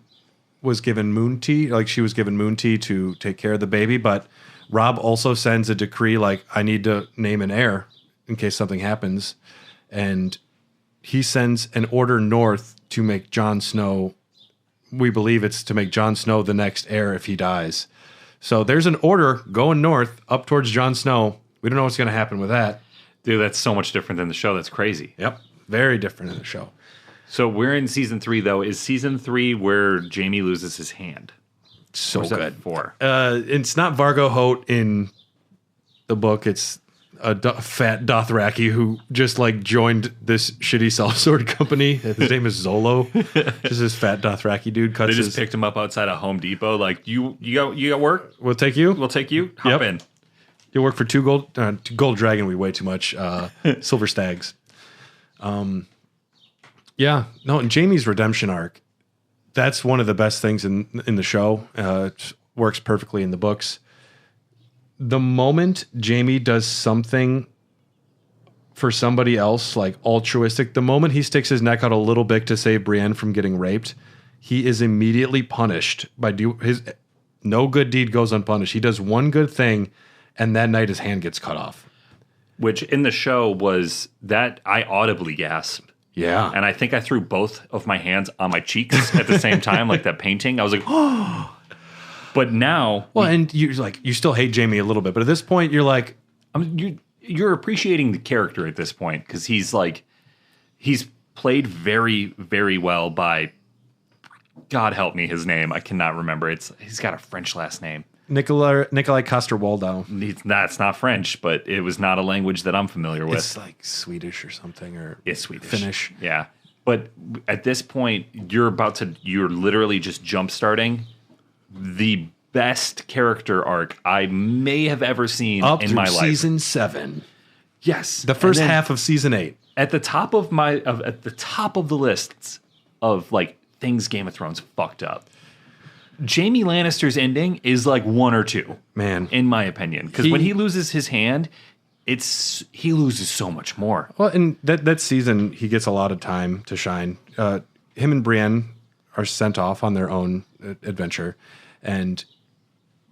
was given moon tea, like she was given moon tea to take care of the baby, but Robb also sends a decree like, I need to name an heir in case something happens. And he sends an order north to make Jon Snow, we believe it's to make Jon Snow the next heir if he dies. So there's an order going north up towards Jon Snow. We don't know what's going to happen with that. Dude, that's so much different than the show. That's crazy. Yep. Very different in the show. So we're in season 3, though. Is season 3 where Jaime loses his hand? So Where's that good. for? It's not Vargo Hoat in the book. It's a fat Dothraki who just like joined this shitty sellsword company. His name is Zolo. Just this fat Dothraki dude. They just picked him up outside of Home Depot. Like, you got work? We'll take you. We'll take you. Hop in. You'll work for two gold dragon. We weigh too much. Silver stags. Yeah. No. And Jaime's redemption arc. That's one of the best things in the show. It works perfectly in the books. The moment Jaime does something for somebody else, like altruistic, the moment he sticks his neck out a little bit to save Brienne from getting raped, he is immediately punished by his no good deed goes unpunished. He does one good thing, and that night his hand gets cut off. Which in the show was that I audibly gasped. Yeah. And I think I threw both of my hands on my cheeks at the same time, like that painting. I was like, oh. But now, well, and you're like, you still hate Jaime a little bit, but at this point, you're like, you're appreciating the character at this point because he's played very, very well by, God help me, his name I cannot remember. He's got a French last name. Nikolai Coster-Waldau. That's not French, but it was not a language that I'm familiar with. It's like Swedish or something, or it's Swedish, Finnish. Yeah, but at this point, you're literally just jump starting the best character arc I may have ever seen up in my life. Season 7. Yes, the first half of season 8. At the top of the lists of like things Game of Thrones fucked up. Jaime Lannister's ending is like 1 or 2, man, in my opinion. Because when he loses his hand, he loses so much more. Well, in that season, he gets a lot of time to shine. Him and Brienne are sent off on their own adventure, and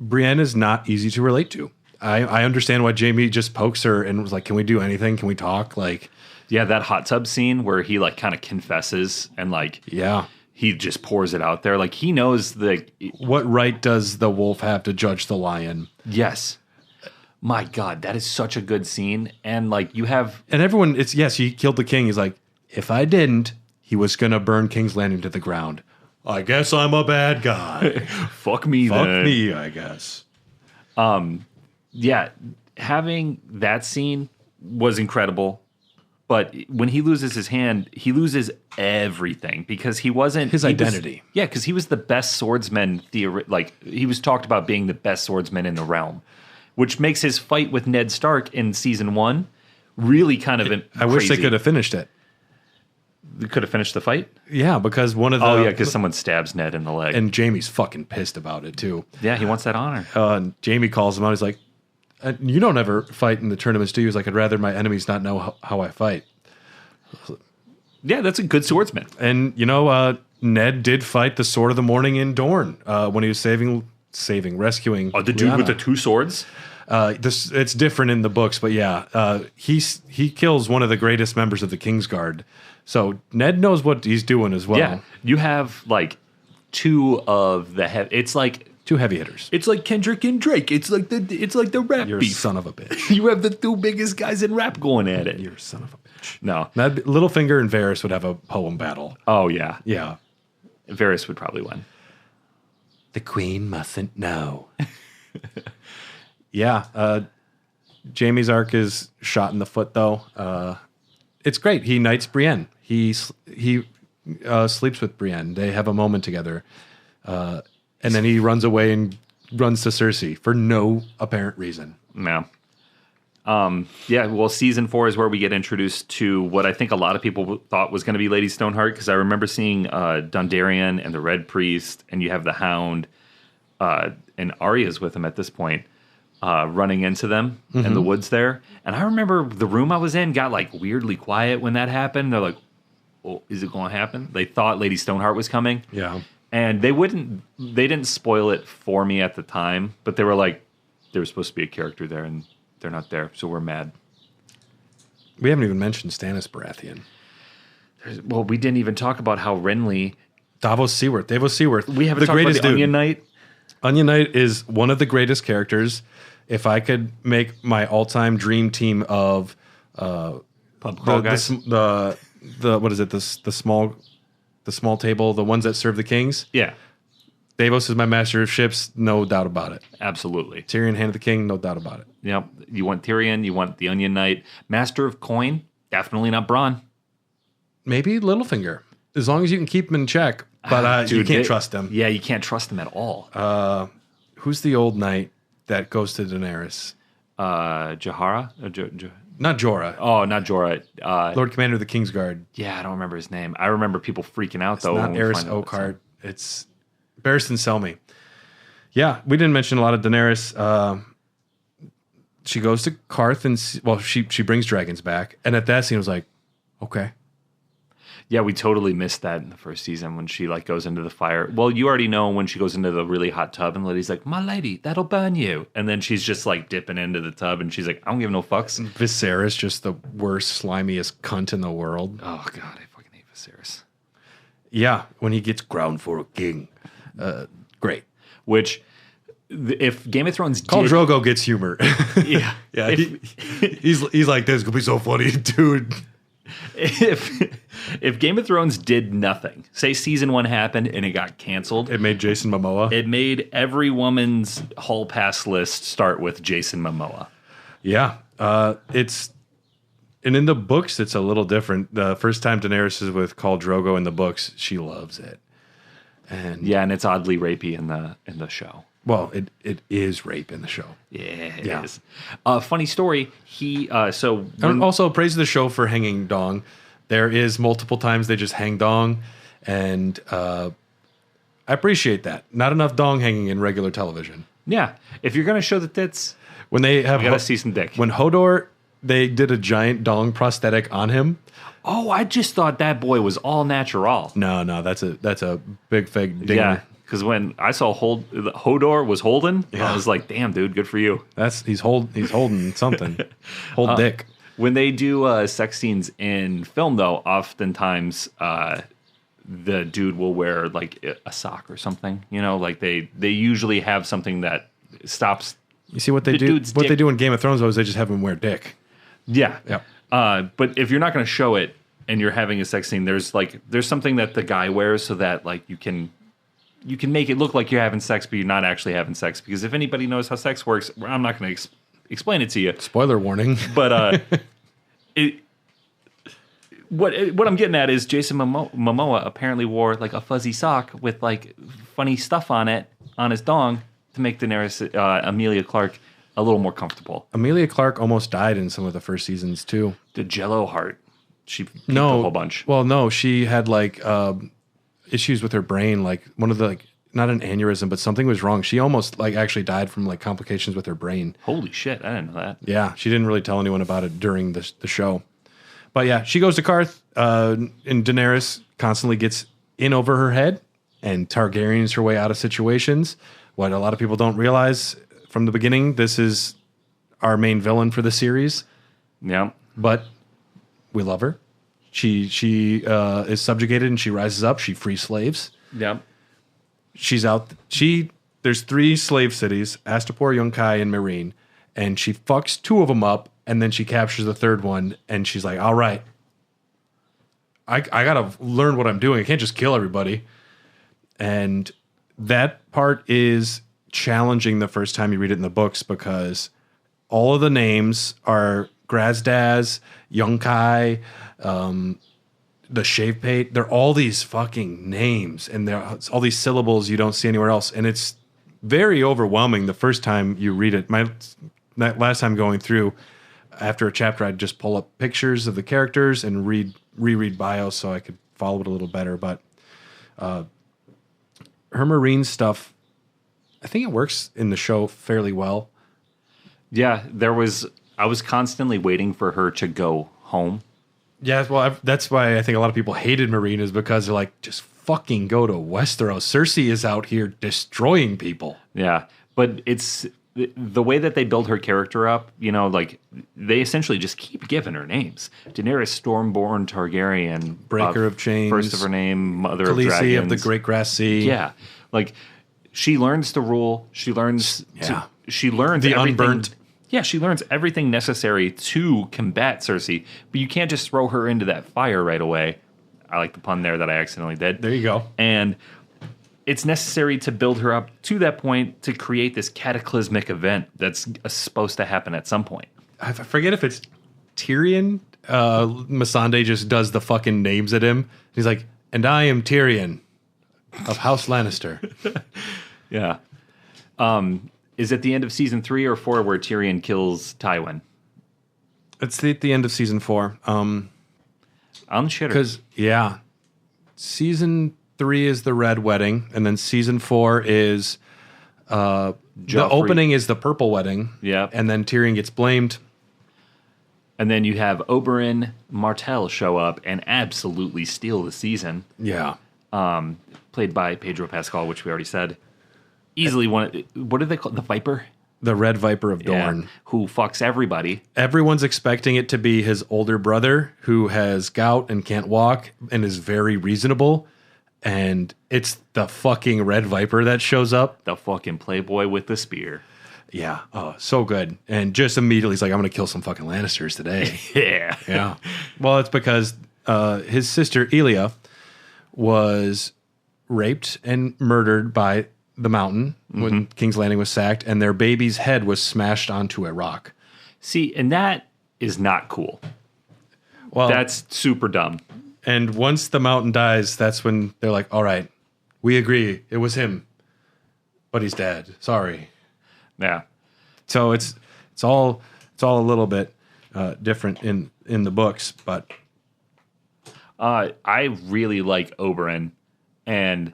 Brienne is not easy to relate to. I understand why Jaime just pokes her and was like, "Can we do anything? Can we talk?" Like, Yeah, that hot tub scene where he like kind of confesses and like Yeah. he just pours it out there. Like he knows the What right does the wolf have to judge the lion? yes. My God, that is such a good scene. And like you have And everyone, it's yes, he killed the king. He's like, if I didn't, he was gonna burn King's Landing to the ground. I guess I'm a bad guy. fuck me Fuck then. me, I guess. Yeah, having that scene was incredible. But when he loses his hand, he loses everything because he wasn't His identity. Yeah, because he was the best swordsman. Like he was talked about being the best swordsman in the realm, which makes his fight with Ned Stark in season 1 really kind of. I wish they could have finished it. They could have finished the fight. Yeah, because one of the Because someone stabs Ned in the leg, and Jamie's fucking pissed about it too. yeah, he wants that honor. And Jamie calls him out. He's like, "You don't ever fight in the tournaments, do you?" He's like, "I'd rather my enemies not know how I fight." Yeah, that's a good swordsman. And Ned did fight the Sword of the Morning in Dorne when he was rescuing. Oh, the dude with the 2 swords. It's different in the books, but yeah, he kills one of the greatest members of the Kingsguard. So Ned knows what he's doing as well. Yeah, you have like 2 of the it's like 2 heavy hitters. it's like Kendrick and Drake. It's like the rap You're a beef. son of a bitch. You have the 2 biggest guys in rap going at it. You're a son of a bitch. No. Littlefinger and Varys would have a poem battle. Oh yeah. Yeah. Varys would probably win. The queen mustn't know. Yeah. Jamie's arc is shot in the foot, though. It's great. He knights Brienne. He sleeps with Brienne. They have a moment together. And then he runs away and runs to Cersei for no apparent reason. No. Yeah, well, season 4 is where we get introduced to what I think a lot of people thought was going to be Lady Stoneheart, because I remember seeing Dondarrion and the Red Priest, and you have the Hound, and Arya's with him at this point, running into them in the woods there. And I remember the room I was in got like weirdly quiet when that happened. They're like, oh, is it going to happen? They thought Lady Stoneheart was coming. Yeah. And they didn't spoil it for me at the time, but they were like, there was supposed to be a character there, and they're not there, so we're mad. We haven't even mentioned Stannis Baratheon. Well, we didn't even talk about how Renly. Davos Seaworth. We haven't talked about the Onion Knight. Onion Knight is one of the greatest characters. If I could make my all-time dream team of Pub crawl guys. the what is it? The small table, the ones that serve the kings. Yeah, Davos is my master of ships, no doubt about it. absolutely. Tyrion, hand of the king, no doubt about it. Yep. You want Tyrion. You want the Onion Knight. Master of Coin. Definitely not Bronn. Maybe Littlefinger, as long as you can keep him in check. But you can't trust him. Yeah, you can't trust him at all. Who's the old knight that goes to Daenerys? Jahara? Not Jorah. Oh, not Jorah. Lord Commander of the Kingsguard. Yeah, I don't remember his name. I remember people freaking out, though. Not when we Eris find out what's Oakheart. It's Barristan Selmy. Yeah, we didn't mention a lot of Daenerys. She goes to Karth and she brings dragons back, and at that scene, I was like, okay. Yeah, we totally missed that in the first season when she like goes into the fire. Well, you already know when she goes into the really hot tub and Liddy's like, "My lady, that'll burn you," and then she's just like dipping into the tub and she's like, "I don't give no fucks." Viserys, just the worst, slimiest cunt in the world. Oh god, I fucking hate Viserys. Yeah, when he gets crowned for a king, great. Which, if Game of Thrones Khal Drogo gets humor. yeah, Yeah, he's like, "This is gonna be so funny, dude." If Game of Thrones did nothing, say season 1 happened and it got canceled, It made Jason Momoa. it made every woman's hall pass list start with Jason Momoa. Yeah, and in the books it's a little different. The first time Daenerys is with Khal Drogo in the books, she loves it, and Yeah, and it's oddly rapey in the show. well, it is rape in the show. Yeah, it Yeah. is. Funny story. He And also praise the show for hanging Dong. There is multiple times they just hang Dong, and I appreciate that. Not enough Dong hanging in regular television. yeah. If you're gonna show the tits, When they have you gotta see some dick. when Hodor, they did a giant Dong prosthetic on him. Oh, I just thought that boy was all natural. No, that's a big fake ding. Yeah, because when I saw Hodor was holding, I Yeah. was like, "Damn, dude, good for you." He's holding something. Hold dick. When they do sex scenes in film, though, oftentimes the dude will wear like a sock or something. You know, like they usually have something that stops. You see what they do? What they do in Game of Thrones, though, is they just have him wear dick. Yeah. Yeah. But if you're not going to show it and you're having a sex scene, there's something that the guy wears so that like you can make it look like you're having sex, but you're not actually having sex. Because if anybody knows how sex works, I'm not going to explain it to you. Spoiler warning. But what I'm getting at is Jason Momoa apparently wore like a fuzzy sock with like funny stuff on it on his dong to make Daenerys Emilia Clarke a little more comfortable. Emilia Clarke almost died in some of the first seasons too. The Jello heart. She peaked a whole bunch. Well, no, she had like issues with her brain. Like one of the like not an aneurysm, but something was wrong. She almost like actually died from like complications with her brain. Holy shit! I didn't know that. Yeah, she didn't really tell anyone about it during the show. But yeah, she goes to Karth, and Daenerys constantly gets in over her head and Targaryens her way out of situations. What a lot of people don't realize from the beginning, this is our main villain for the series. Yeah. But we love her. She is subjugated and she rises up. She frees slaves. Yeah. She's out. There's 3 slave cities, Astapor, Yunkai, and Meereen. And she fucks 2 of them up. And then she captures the 3rd one, and she's like, all right, I got to learn what I'm doing. I can't just kill everybody. And that part is challenging the first time you read it in the books because all of the names are Grazdaz, Yunkai, the Shave Pate. They're all these fucking names, and they're all these syllables you don't see anywhere else. And it's very overwhelming the first time you read it. That last time going through, after a chapter, I'd just pull up pictures of the characters and reread bios so I could follow it a little better. But her Marine stuff, I think it works in the show fairly well. Yeah, I was constantly waiting for her to go home. Yeah, well, that's why I think a lot of people hated Marine is because they're like, just fucking go to Westeros. Cersei is out here destroying people. Yeah, but it's the way that they build her character up, you know, like they essentially just keep giving her names. Daenerys Stormborn Targaryen, Breaker of Chains, first of her name, Mother Khaleesi of Dragons, of the Great Grass Sea. Yeah, like she learns to rule. She learns. Yeah. She learns the everything. Unburnt. Yeah, she learns everything necessary to combat Cersei, but you can't just throw her into that fire right away. I like the pun there that I accidentally did. There you go. And it's necessary to build her up to that point to create this cataclysmic event that's supposed to happen at some point. I forget if it's Tyrion. Missandei just does the fucking names at him. He's like, and I am Tyrion of House Lannister. Yeah. Is it the end of season 3 or 4 where Tyrion kills Tywin? It's the end of season 4. On the shitter. Because, yeah, season 3 is the Red Wedding, and then season 4 is the opening is the Purple Wedding. Yeah. And then Tyrion gets blamed. And then you have Oberyn Martell show up and absolutely steal the season. Yeah. Played by Pedro Pascal, which we already said. Easily one. What do they call the Viper? The Red Viper of Dorne. Yeah, who fucks everybody. Everyone's expecting it to be his older brother who has gout and can't walk and is very reasonable. And it's the fucking Red Viper that shows up. The fucking playboy with the spear. Yeah. Oh, so good. And just immediately he's like, I'm going to kill some fucking Lannisters today. Yeah. Yeah. Well, it's because his sister Elia was raped and murdered by the Mountain when King's Landing was sacked, and their baby's head was smashed onto a rock. See, and that is not cool. Well, that's super dumb. And once the Mountain dies, that's when they're like, all right, we agree. It was him, but he's dead. Sorry. Yeah. So it's all a little bit different in the books, but I really like Oberyn, and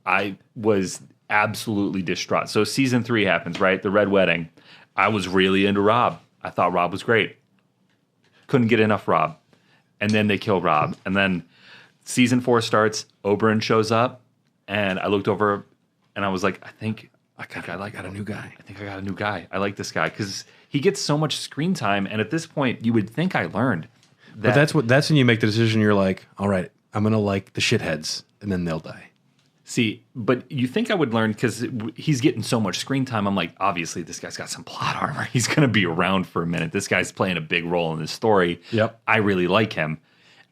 I was absolutely distraught. So season 3 happens, right? The Red Wedding. I was really into Robb. I thought Robb was great. Couldn't get enough Robb. And then they kill Robb. And then season 4 starts. Oberyn shows up, and I looked over, and I was like, I think I got a new guy. I think I got a new guy. I like this guy because he gets so much screen time, and at this point, you would think I learned that. But that's when you make the decision. You're like, all right, I'm gonna like the shitheads, and then they'll die. See, but you think I would learn because he's getting so much screen time. I'm like, obviously, this guy's got some plot armor. He's going to be around for a minute. This guy's playing a big role in this story. Yep. I really like him.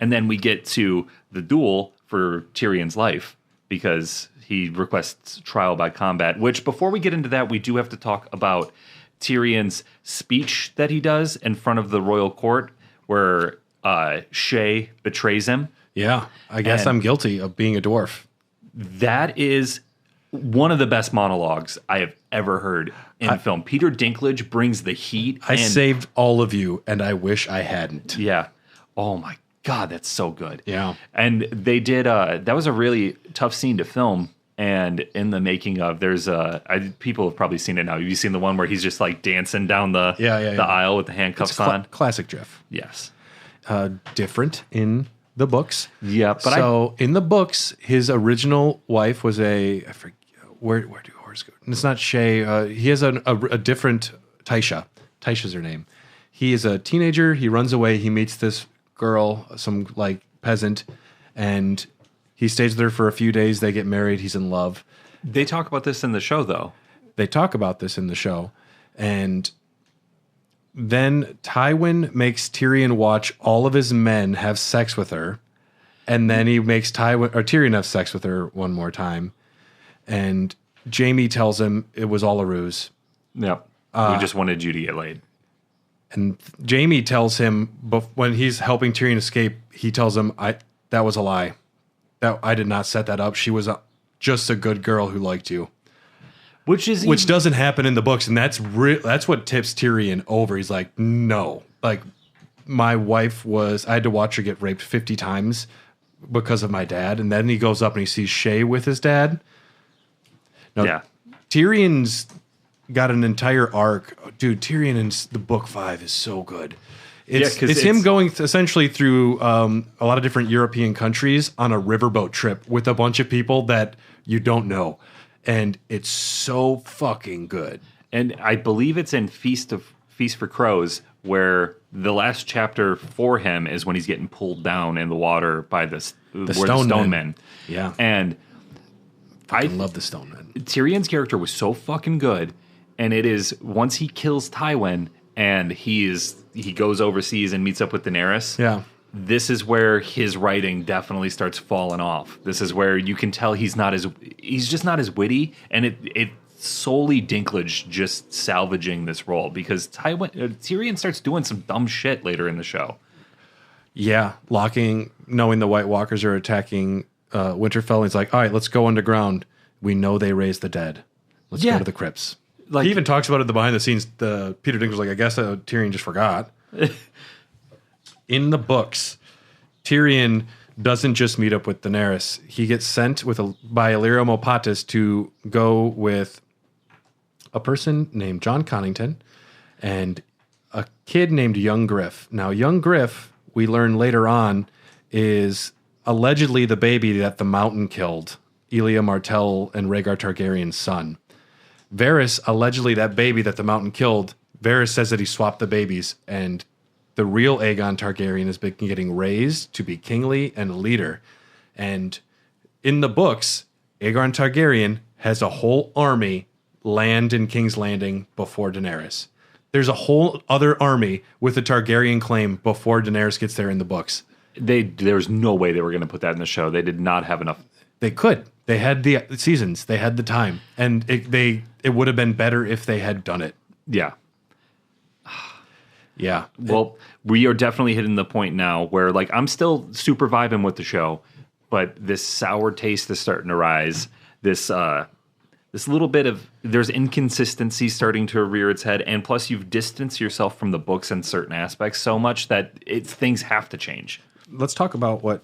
And then we get to the duel for Tyrion's life because he requests trial by combat, which before we get into that, we do have to talk about Tyrion's speech that he does in front of the royal court where Shay betrays him. Yeah, I guess I'm guilty of being a dwarf. That is one of the best monologues I have ever heard in film. Peter Dinklage brings the heat. I saved all of you, and I wish I hadn't. Yeah. Oh, my God, that's so good. Yeah. And they did, that was a really tough scene to film. And in the making of, there's people have probably seen it now. Have you seen the one where he's just like dancing down the aisle with the handcuffs on? Classic GIF. Yes. Different in the books. Yeah. But in the books, his original wife was I forget, where do horrors go? It's not Shay. He has a different Taisha. Taisha's her name. He is a teenager. He runs away. He meets this girl, some like peasant, and he stays there for a few days. They get married. He's in love. They talk about this in the show, though. They talk about this in the show. And then Tywin makes Tyrion watch all of his men have sex with her. And then he makes Tyrion have sex with her one more time. And Jaime tells him it was all a ruse. Yeah. We just wanted you to get laid. And Jaime tells him, when he's helping Tyrion escape, he tells him, that was a lie. That I did not set that up. She was just a good girl who liked you. Which doesn't happen in the books, and that's what tips Tyrion over. He's like, no. Like, my wife I had to watch her get raped 50 times because of my dad. And then he goes up and he sees Shay with his dad. No, yeah. Tyrion's got an entire arc. Dude, Tyrion in the book 5 is so good. It's him going essentially through a lot of different European countries on a riverboat trip with a bunch of people that you don't know. And it's so fucking good. And I believe it's in Feast for Crows, where the last chapter for him is when he's getting pulled down in the water by the stone men. Yeah. And I love the stone men. Tyrion's character was so fucking good. And it is once he kills Tywin and he goes overseas and meets up with Daenerys. Yeah. This is where his writing definitely starts falling off. This is where you can tell he's just not as witty, and it's solely Dinklage just salvaging this role because Tyrion starts doing some dumb shit later in the show. Yeah, knowing the White Walkers are attacking Winterfell, he's like, all right, let's go underground. We know they raised the dead. Let's go to the crypts. He even talks about it behind the scenes. Peter Dinklage's like, I guess Tyrion just forgot. In the books, Tyrion doesn't just meet up with Daenerys. He gets sent by Illyrio Mopatis to go with a person named John Connington and a kid named Young Griff. Now, Young Griff, we learn later on, is allegedly the baby that the Mountain killed, Elia Martell and Rhaegar Targaryen's son. Varys, allegedly that baby that the Mountain killed, Varys says that he swapped the babies, and the real Aegon Targaryen has been getting raised to be kingly and a leader. And in the books, Aegon Targaryen has a whole army land in King's Landing before Daenerys. There's a whole other army with a Targaryen claim before Daenerys gets there in the books. There's no way they were going to put that in the show. They did not have enough. They could. They had the seasons. They had the time. And it would have been better if they had done it. Yeah. Yeah. Well, we are definitely hitting the point now where, like, I'm still super vibing with the show, but this sour taste is starting to rise. This little bit of there's inconsistency starting to rear its head, and plus you've distanced yourself from the books in certain aspects so much that things have to change. Let's talk about what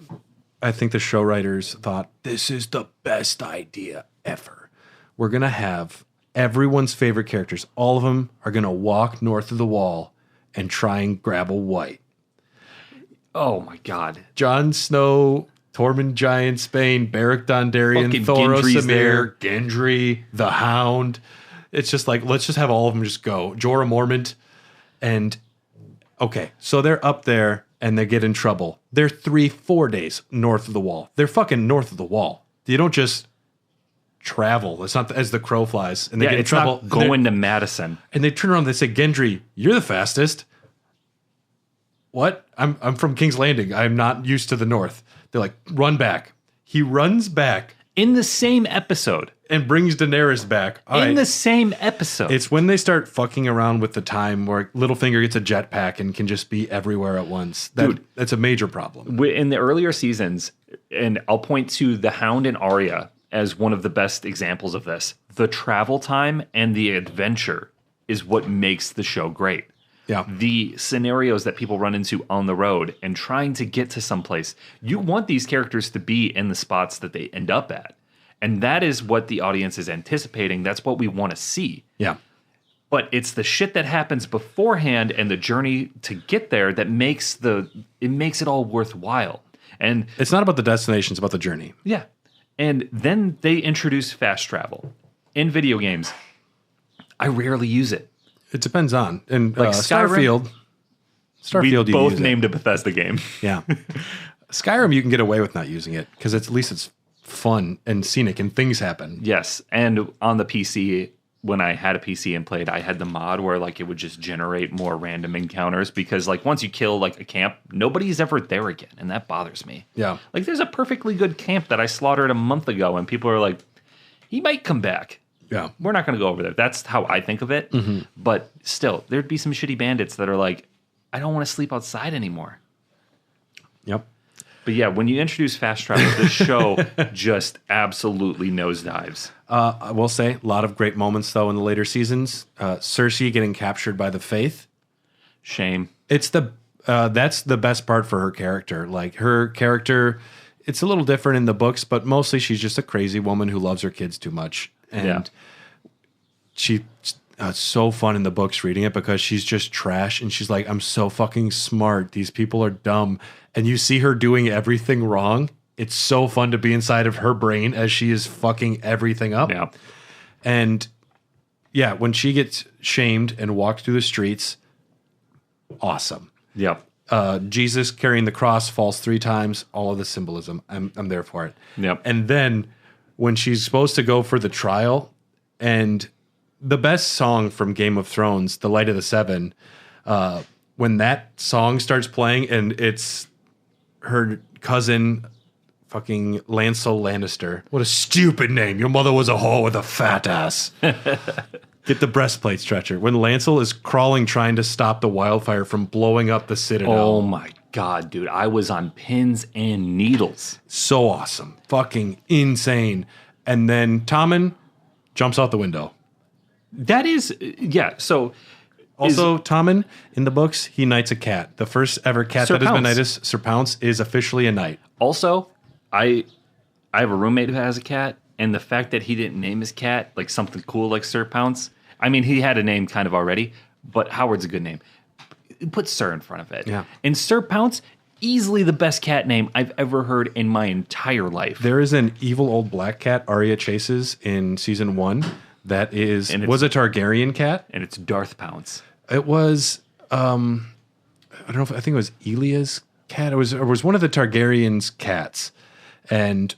I think the show writers thought. This is the best idea ever. We're gonna have everyone's favorite characters. All of them are gonna walk north of the wall and try and grab a white. Oh my God. Jon Snow, Tormund Giantsbane, Beric Dondarrion, Thoros Samir, Gendry, the Hound. It's just like, let's just have all of them just go. Jorah Mormont. And okay, so they're up there and they get in trouble. They're 3-4 days north of the wall. They're fucking north of the wall. You don't just travel. It's not as the crow flies. And they get in trouble. Not going to Madison. And they turn around and they say, Gendry, you're the fastest. What? I'm from King's Landing. I'm not used to the north. They're like, run back. He runs back. In the same episode. And brings Daenerys back. The same episode. It's when they start fucking around with the time where Littlefinger gets a jetpack and can just be everywhere at once. Dude, that's a major problem. In the earlier seasons, and I'll point to the Hound and Arya as one of the best examples of this. The travel time and the adventure is what makes the show great. Yeah. The scenarios that people run into on the road and trying to get to someplace. You want these characters to be in the spots that they end up at. And that is what the audience is anticipating. That's what we want to see. Yeah. But it's the shit that happens beforehand and the journey to get there that makes it all worthwhile. And it's not about the destination, it's about the journey. Yeah. And then they introduce fast travel. In video games, I rarely use it. It depends on. And like Starfield, we both named a Bethesda game. Yeah. Skyrim, you can get away with not using it because at least it's fun and scenic and things happen. Yes. And on the PC, when I had a PC and played, I had the mod where like it would just generate more random encounters because like once you kill like a camp, nobody's ever there again. And that bothers me. Yeah. Like there's a perfectly good camp that I slaughtered a month ago and people are like, he might come back. Yeah. We're not going to go over there. That's how I think of it. Mm-hmm. But still, there'd be some shitty bandits that are like, I don't want to sleep outside anymore. Yep. But yeah, when you introduce fast travel, the show just absolutely nosedives. I will say, a lot of great moments, though, in the later seasons. Cersei getting captured by the Faith. Shame. It's that's the best part for her character. Like, her character, it's a little different in the books, but mostly she's just a crazy woman who loves her kids too much. And she... it's so fun in the books reading it because she's just trash and she's like, I'm so fucking smart. These people are dumb. And you see her doing everything wrong. It's so fun to be inside of her brain as she is fucking everything up. Yeah. And yeah, when she gets shamed and walked through the streets, awesome. Yeah. Jesus carrying the cross falls 3 times. All of the symbolism. I'm there for it. Yep. And then when she's supposed to go for the trial and the best song from Game of Thrones, The Light of the Seven, when that song starts playing and it's her cousin, fucking Lancel Lannister. What a stupid name. Your mother was a whore with a fat ass. Get the breastplate stretcher. When Lancel is crawling trying to stop the wildfire from blowing up the Citadel. Oh my God, dude. I was on pins and needles. So awesome. Fucking insane. And then Tommen jumps out the window. That is, yeah. So, also, Tommen in the books, he knights a cat. The first ever cat Sir that has been Pounce. knighted, Sir Pounce, is officially a knight. Also, I have a roommate who has a cat, and the fact that he didn't name his cat like something cool like Sir Pounce. I mean, he had a name kind of already, but Howard's a good name. Put Sir in front of it. Yeah. And Sir Pounce, easily the best cat name I've ever heard in my entire life. There is an evil old black cat Arya chases in season 1 that was a Targaryen cat. And it's Darth Pounce. It was, I don't know if, I think it was Elia's cat. It was one of the Targaryens' cats. And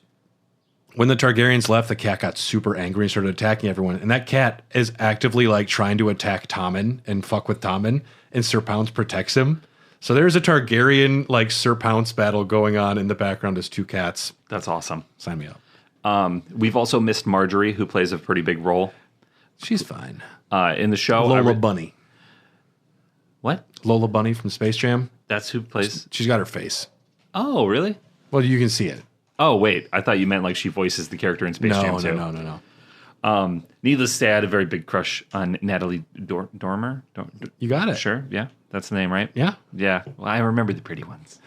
when the Targaryens left, the cat got super angry and started attacking everyone. And that cat is actively like trying to attack Tommen and fuck with Tommen. And Sir Pounce protects him. So there's a Targaryen like Sir Pounce battle going on in the background as 2 cats. That's awesome. Sign me up. We've also missed Marjorie, who plays a pretty big role. She's fine. In the show. Lola Bunny. What? Lola Bunny from Space Jam. That's who plays. She's got her face. Oh, really? Well, you can see it. Oh, wait. I thought you meant like she voices the character in Space Jam too. No. Needless to say, I had a very big crush on Natalie Dormer. You got it. Sure. Yeah. That's the name, right? Yeah. Yeah. Well, I remember the pretty ones.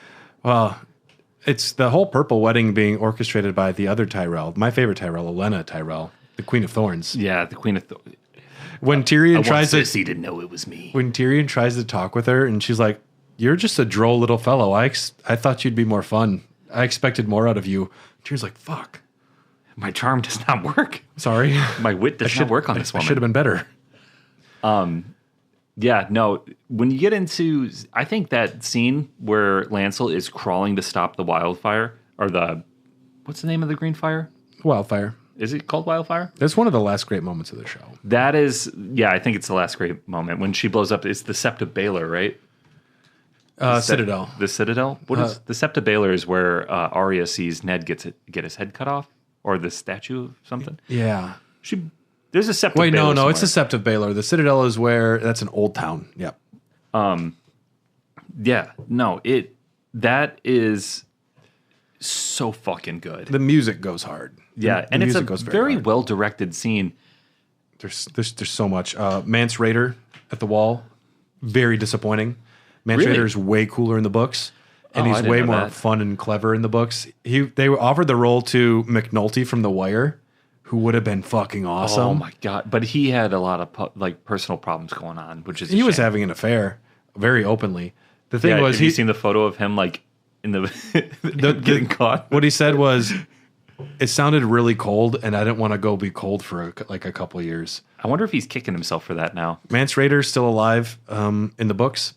Well, it's the whole Purple Wedding being orchestrated by the other Tyrell. My favorite Tyrell, Olenna Tyrell, the Queen of Thorns. Yeah, the Queen of Thorns. When Tyrion tries to know it was me. When Tyrion tries to talk with her, and she's like, "You're just a droll little fellow. I thought you'd be more fun. I expected more out of you." Tyrion's like, "Fuck, my charm does not work. Sorry, my wit does not work on this woman. I should have been better." Yeah, no. When you get into, I think that scene where Lancel is crawling to stop the wildfire, or what's the name of the green fire? Wildfire. Is it called wildfire? That's one of the last great moments of the show. That is, yeah, I think it's the last great moment when she blows up. It's the Sept of Baelor, right? Citadel. The Citadel? What is the Sept of Baelor? Is where Arya sees Ned get his head cut off, or the statue of something. Yeah. There's a Sept of Baelor. Wait, no, somewhere. it's the Sept of Baelor. The Citadel is where that's an old town. Yep. Yeah, no, that is so fucking good. The music goes hard. Yeah, The and it's a music goes very hard. well directed scene. There's so much. Mance Rayder at the wall, very disappointing. Mance Really? Rayder is way cooler in the books, and Oh, I he's didn't way know more that. fun and clever in the books. They offered the role to McNulty from The Wire, who would have been fucking awesome. Oh my god! But he had a lot of persons problems going on, which is He was having an affair very openly. The thing was, have you seen the photo of him like in the getting caught? What he said was, it sounded really cold, and I didn't want to go be cold for a couple of years. I wonder if he's kicking himself for that now. Mance Rayder's still alive in the books.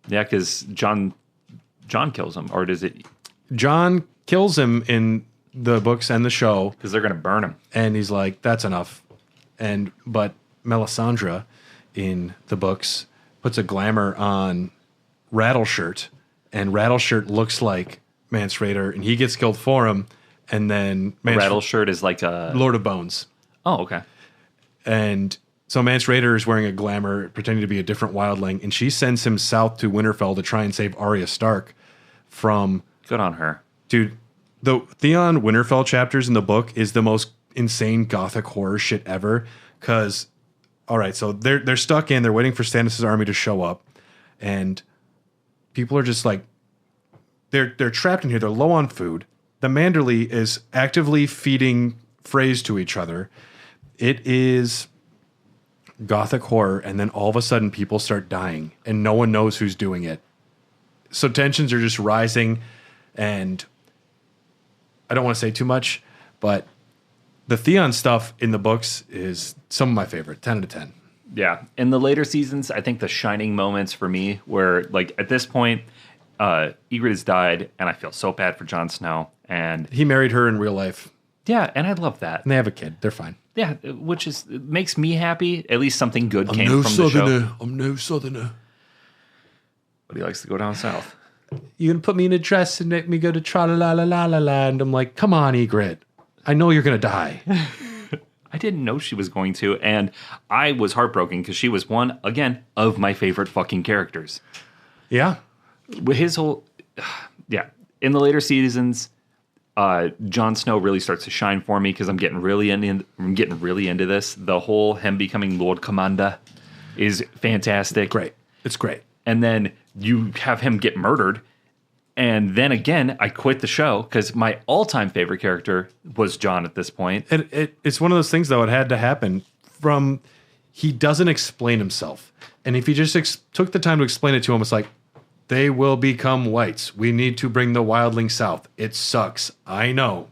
Yeah, because John kills him, or does it? John kills him in the books and the show, Because they're going to burn him. and he's like, "That's enough." But Melisandre in the books puts a glamour on Rattleshirt, and Rattleshirt looks like Mance Rayder, and he gets killed for him. And then Rattleshirt is like a Lord of Bones. Oh, okay. And so Mance Rayder is wearing a glamour, pretending to be a different wildling, and she sends him south to Winterfell to try and save Arya Stark from... Good on her. Dude, the Theon Winterfell chapters in the book is the most insane gothic horror shit ever. Because, all right, so they're stuck in, they're waiting for Stannis' army to show up, and people are just like... They're trapped in here, they're low on food. The Manderly is actively feeding Freys to each other. It is gothic horror, and then all of a sudden people start dying, and no one knows who's doing it. So tensions are just rising, and I don't want to say too much, but the Theon stuff in the books is some of my favorite, 10 out of 10. Yeah. In the later seasons, I think the shining moments for me were like at this point, Ygritte has died, and I feel so bad for Jon Snow. And He married her in real life, yeah, and I love that. and they have a kid. They're fine. Yeah, which is it makes me happy. At least something good came from the show. I'm no southerner. But he likes to go down south. You're going to put me in a dress and make me go to tra-la-la-la-la-la, and I'm like, come on, Ygritte. I know you're going to die. I didn't know she was going to, and I was heartbroken because she was one, again, of my favorite fucking characters. Yeah. With his whole, yeah. In the later seasons, Jon Snow really starts to shine for me because I'm getting really into this. The whole him becoming Lord Commander is fantastic. Great. It's great. And then you have him get murdered. And then again, I quit the show because my all-time favorite character was Jon at this point. It's one of those things, though. It had to happen. He doesn't explain himself. And if he just took the time to explain it to him, it's like, they will become whites. We need to bring the wildling south. It sucks. I know.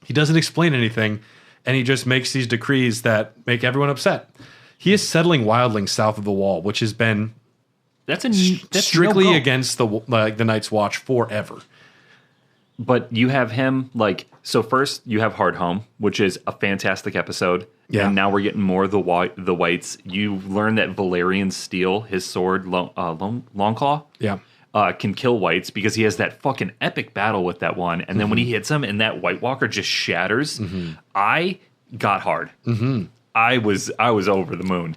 He doesn't explain anything, and he just makes these decrees that make everyone upset. He is settling wildlings south of the wall, which has been That's strictly no-go. against the Night's Watch forever. But you have him so first you have Hard Home, which is a fantastic episode. Yeah. And now we're getting more of the whites. You learn that Valerian Steel, his sword, Longclaw, Yeah. can kill whites because he has that fucking epic battle with that one. And then when he hits him and that White Walker just shatters, I got hard. I was over the moon.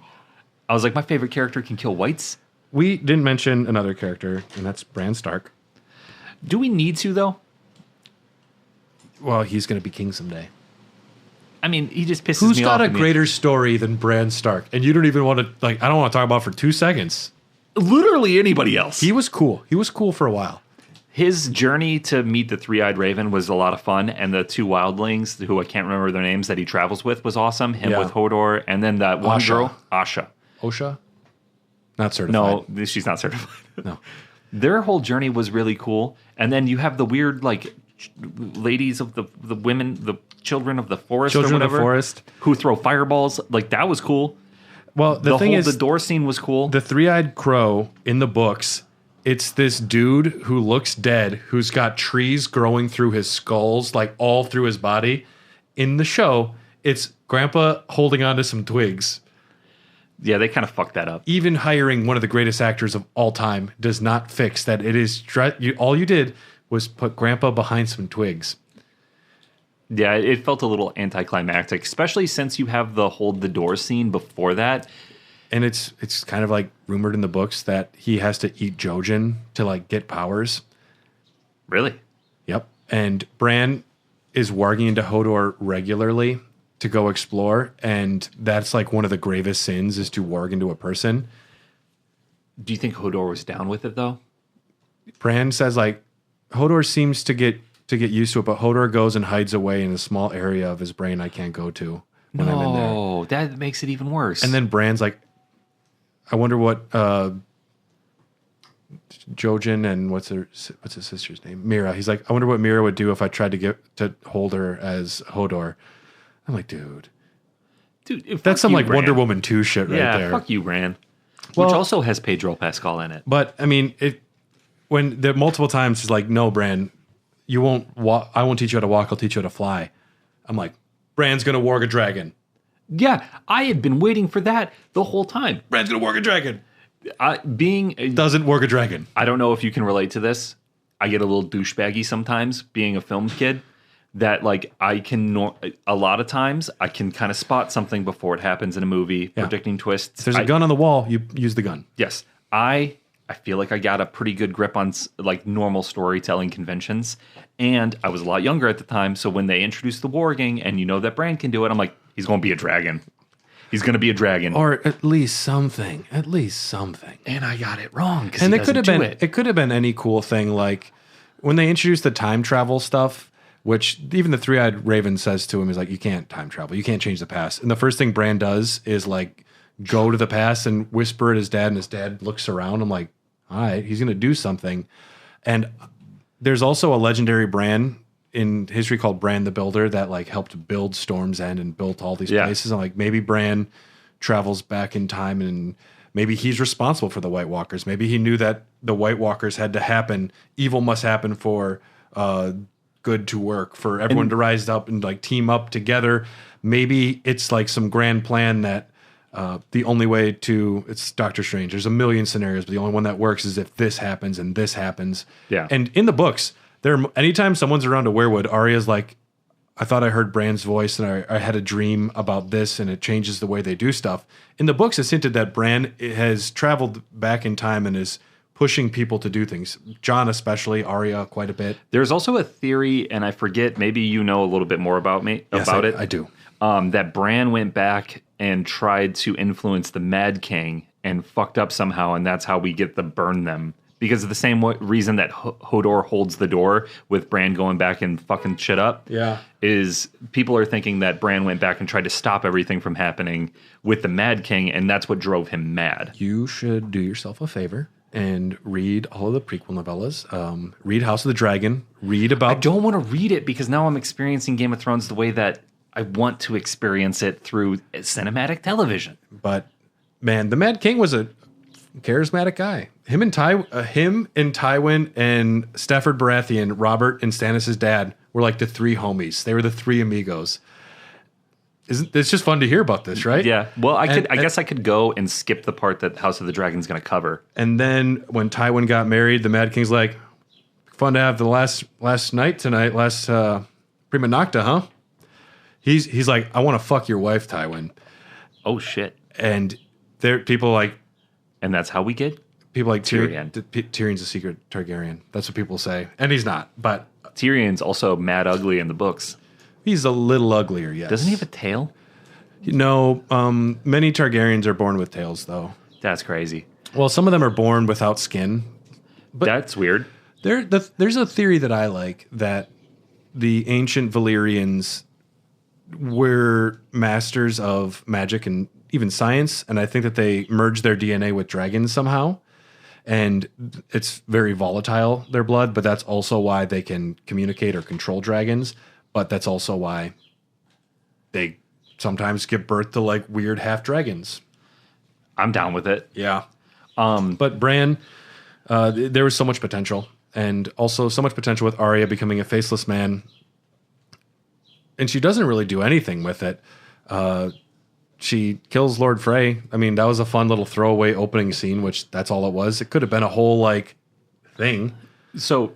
I was like, my favorite character can kill whites. We didn't mention another character, and that's Bran Stark. Do we need to, though? Well, he's going to be king someday. I mean, he just pisses Who's me got off. a greater story than Bran Stark? And you don't even want to, I don't want to talk about it for 2 seconds. Literally anybody else. He was cool. He was cool for a while. His journey to meet the Three-Eyed Raven was a lot of fun, and the two wildlings, who I can't remember their names, that he travels with was awesome. Him Yeah. with Hodor, and then that one Asha. girl, Asha. Osha? Not certified. No, she's not certified. No. Their whole journey was really cool, and then you have the weird, ladies of the women, the children of the forest Children or of the whatever, Forest. who throw fireballs. Like, that was cool. Well, the thing is, the door scene was cool. the three-eyed crow in the books, it's this dude who looks dead, who's got trees growing through his skulls, like all through his body. In the show, it's Grandpa holding onto some twigs. Yeah, they kind of fucked that up. Even hiring one of the greatest actors of all time does not fix that. It is all you did was put Grandpa behind some twigs. Yeah, it felt a little anticlimactic, especially since you have the hold the door scene before that. And it's kind of like rumored in the books that he has to eat Jojen to like get powers. Really? Yep. And Bran is warging into Hodor regularly to go explore, and that's like one of the gravest sins is to warg into a person. Do you think Hodor was down with it though? Bran says like Hodor seems to get used to it, but Hodor goes and hides away in a small area of his brain I can't go to when I'm in there. No, that makes it even worse. And then Bran's like, I wonder what Jojen and what's his sister's name? Mira. He's like, I wonder what Mira would do if I tried to get to hold her as Hodor. I'm like, dude, that's some like Bran. Wonder Woman 2 shit right there. Yeah, fuck you, Bran. Well, Which also has Pedro Pascal in it. But I mean, when the multiple times he's like, no, Bran, you won't walk. I won't teach you how to walk. I'll teach you how to fly. I'm like, Bran's gonna warg a dragon. Yeah, I had been waiting for that the whole time. Bran's gonna warg a dragon. Doesn't warg a dragon. I don't know if you can relate to this. I get a little douchebaggy sometimes being a film kid. That like a lot of times I can kind of spot something before it happens in a movie, predicting twists. If there's a gun on the wall, you use the gun. Yes, I feel like I got a pretty good grip on like normal storytelling conventions, and I was a lot younger at the time. So when they introduced the warging, and you know that Bran can do it, I'm like, he's going to be a dragon. He's going to be a dragon, or at least something. At least something. And I got it wrong. And it could have been. It could have been any cool thing, like when they introduced the time travel stuff. Which even the three-eyed raven says to him is like, you can't time travel. You can't change the past. And the first thing Bran does is like go to the past and whisper at his dad, and his dad looks around. I'm like, all right, he's going to do something. And there's also a legendary Bran in history called Bran the Builder that like helped build Storm's End and built all these places. I'm like, maybe Bran travels back in time and maybe he's responsible for the White Walkers. Maybe he knew that the White Walkers had to happen. Evil must happen for good to work, for everyone to rise up and like team up together. Maybe it's like some grand plan that the only way to, it's Doctor Strange. There's a million scenarios, but the only one that works is if this happens and this happens. Yeah. And in the books, anytime someone's around a werewood, Arya's like, I thought I heard Bran's voice and I had a dream about this, and it changes the way they do stuff. In the books, it's hinted that Bran has traveled back in time and is pushing people to do things. Jon especially, Arya quite a bit. There's also a theory, and I forget, maybe you know a little bit more about it. I do. That Bran went back and tried to influence the Mad King and fucked up somehow, and that's how we get the burn them. Because of the same reason that Hodor holds the door with Bran going back and fucking shit up. Yeah. Is people are thinking that Bran went back and tried to stop everything from happening with the Mad King, and that's what drove him mad. You should do yourself a favor and read all of the prequel novellas. Read House of the Dragon. Read about... I don't want to read it because now I'm experiencing Game of Thrones the way that I want to experience it through cinematic television. But, man, the Mad King was a charismatic guy. Him and Tywin and Stafford Baratheon, Robert and Stannis' dad, were like the three homies. They were the three amigos. It's just fun to hear about this, right? Yeah. Well, I guess I could go and skip the part that House of the Dragon's going to cover. And then when Tywin got married, the Mad King's like, fun to have the last night tonight, last prima nocta, huh? He's like, I want to fuck your wife, Tywin. Oh shit! And people like, and that's how we get people like Tyrion. Tyrion's a secret Targaryen. That's what people say, and he's not. But Tyrion's also mad ugly in the books. He's a little uglier, yes. Doesn't he have a tail? No, many Targaryens are born with tails, though. That's crazy. Well, some of them are born without skin. But that's weird. There's a theory that I like that the ancient Valyrians were masters of magic and even science, and I think that they merged their DNA with dragons somehow. And it's very volatile, their blood, but that's also why they can communicate or control dragons. But that's also why they sometimes give birth to like weird half dragons. I'm down with it. Yeah. But Bran, there was so much potential, and also so much potential with Arya becoming a faceless man. And she doesn't really do anything with it. She kills Lord Frey. I mean, that was a fun little throwaway opening scene, which that's all it was. It could have been a whole, like, thing. So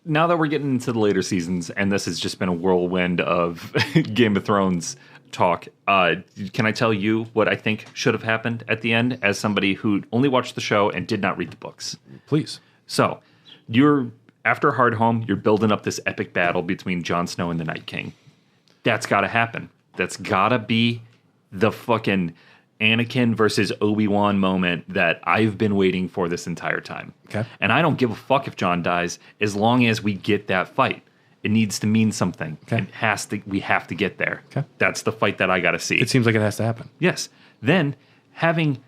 now that we're getting into the later seasons, and this has just been a whirlwind of Game of Thrones talk, can I tell you what I think should have happened at the end as somebody who only watched the show and did not read the books? Please. So after Hardhome, you're building up this epic battle between Jon Snow and the Night King. That's got to happen. That's got to be the fucking Anakin versus Obi-Wan moment that I've been waiting for this entire time. Okay. And I don't give a fuck if Jon dies as long as we get that fight. It needs to mean something. Okay. We have to get there. Okay. That's the fight that I got to see. It seems like it has to happen. Yes. Then having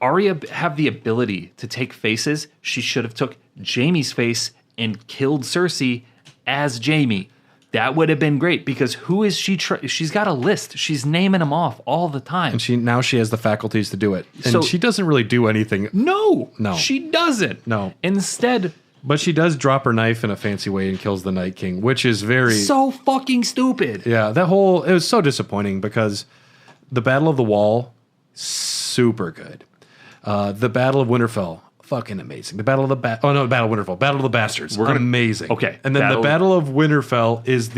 Arya have the ability to take faces, she should have took Jaime's face and killed Cersei as Jaime. That would have been great, because who is she? She's got a list. She's naming them off all the time. And she has the faculties to do it. And So- she doesn't really do anything. No, No. she doesn't. No. Instead, But she does drop her knife in a fancy way and kills the Night King, which is very... so fucking stupid. Yeah, it was so disappointing because the Battle of the Wall, super good. The Battle of Winterfell, fucking amazing. The Battle of Battle of Winterfell, Battle of the Bastards, amazing. Okay, And then the Battle of Winterfell is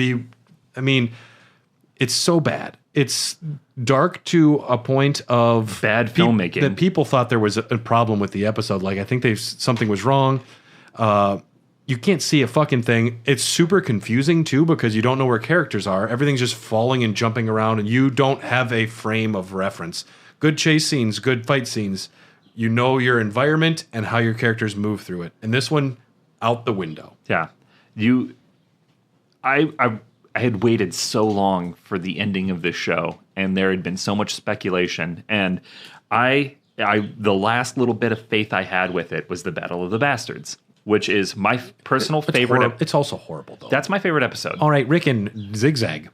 it's so bad. It's dark to a point of Bad filmmaking. That people thought there was a problem with the episode. Like, I think something was wrong. You can't see a fucking thing. It's super confusing too, because you don't know where characters are. Everything's just falling and jumping around, and you don't have a frame of reference. Good chase scenes, good fight scenes. You know your environment and how your characters move through it. And this one, out the window. Yeah, I had waited so long for the ending of this show, and there had been so much speculation, and the last little bit of faith I had with it was the Battle of the Bastards, which is my personal favorite. It's also horrible, though. That's my favorite episode. All right, Rickon zigzag.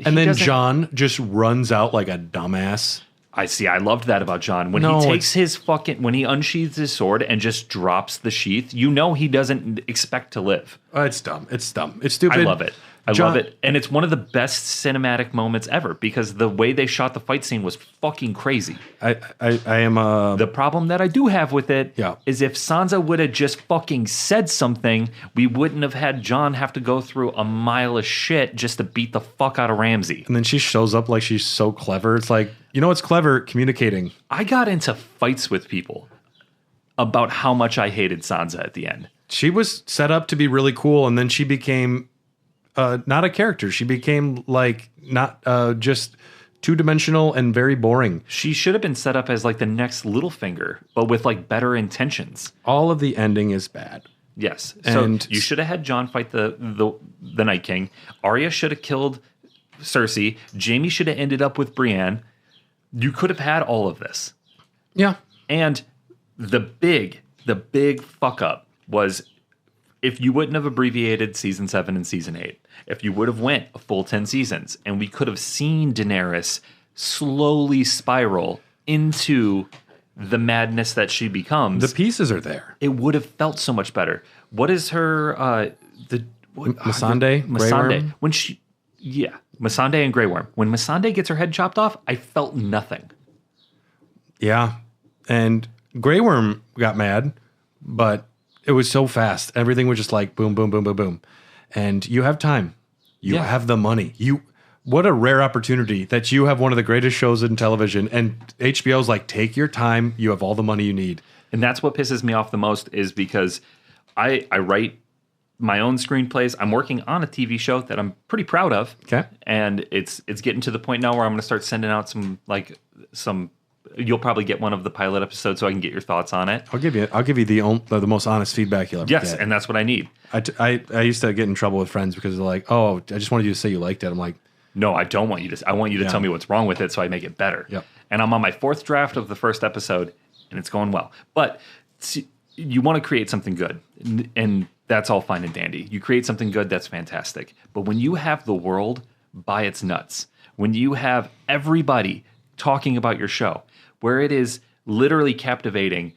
And then John just runs out like a dumbass. I loved that about John. When he takes when he unsheathes his sword and just drops the sheath, you know he doesn't expect to live. It's dumb. It's dumb. It's stupid. I love it. I love it. And it's one of the best cinematic moments ever, because the way they shot the fight scene was fucking crazy. I am The problem that I do have with it is if Sansa would have just fucking said something, we wouldn't have had Jon have to go through a mile of shit just to beat the fuck out of Ramsay. And then she shows up like she's so clever. It's like, you know what's clever? Communicating. I got into fights with people about how much I hated Sansa at the end. She was set up to be really cool, and then she became not a character. She became like not just two-dimensional and very boring. She should have been set up as like the next Littlefinger, but with like better intentions. All of the ending is bad. Yes. And so you should have had Jon fight the Night King. Arya should have killed Cersei. Jaime should have ended up with Brienne. You could have had all of this. Yeah. And the big fuck up was if you wouldn't have abbreviated season 7 and season 8, if you would have went a full 10 seasons, and we could have seen Daenerys slowly spiral into the madness that she becomes. The pieces are there. It would have felt so much better. What is her Missandei? Missandei. When she Missandei and Grey Worm. When Missandei gets her head chopped off, I felt nothing. Yeah. And Grey Worm got mad, but it was so fast. Everything was just like boom, boom, boom, boom, boom. And you have time. You have the money. What a rare opportunity that you have one of the greatest shows in television, and HBO's like, take your time. You have all the money you need. And that's what pisses me off the most, is because I write my own screenplays. I'm working on a TV show that I'm pretty proud of. Okay. And it's getting to the point now where I'm going to start sending out some you'll probably get one of the pilot episodes so I can get your thoughts on it. I'll give you the most honest feedback you'll ever get. Yes, and that's what I need. I used to get in trouble with friends because they're like, oh, I just wanted you to say you liked it. I'm like, no, I don't want you to. I want you to tell me what's wrong with it so I make it better. Yep. And I'm on my 4th draft of the first episode, and it's going well. But you want to create something good, and that's all fine and dandy. You create something good, that's fantastic. But when you have the world by its nuts, when you have everybody talking about your show, where it is literally captivating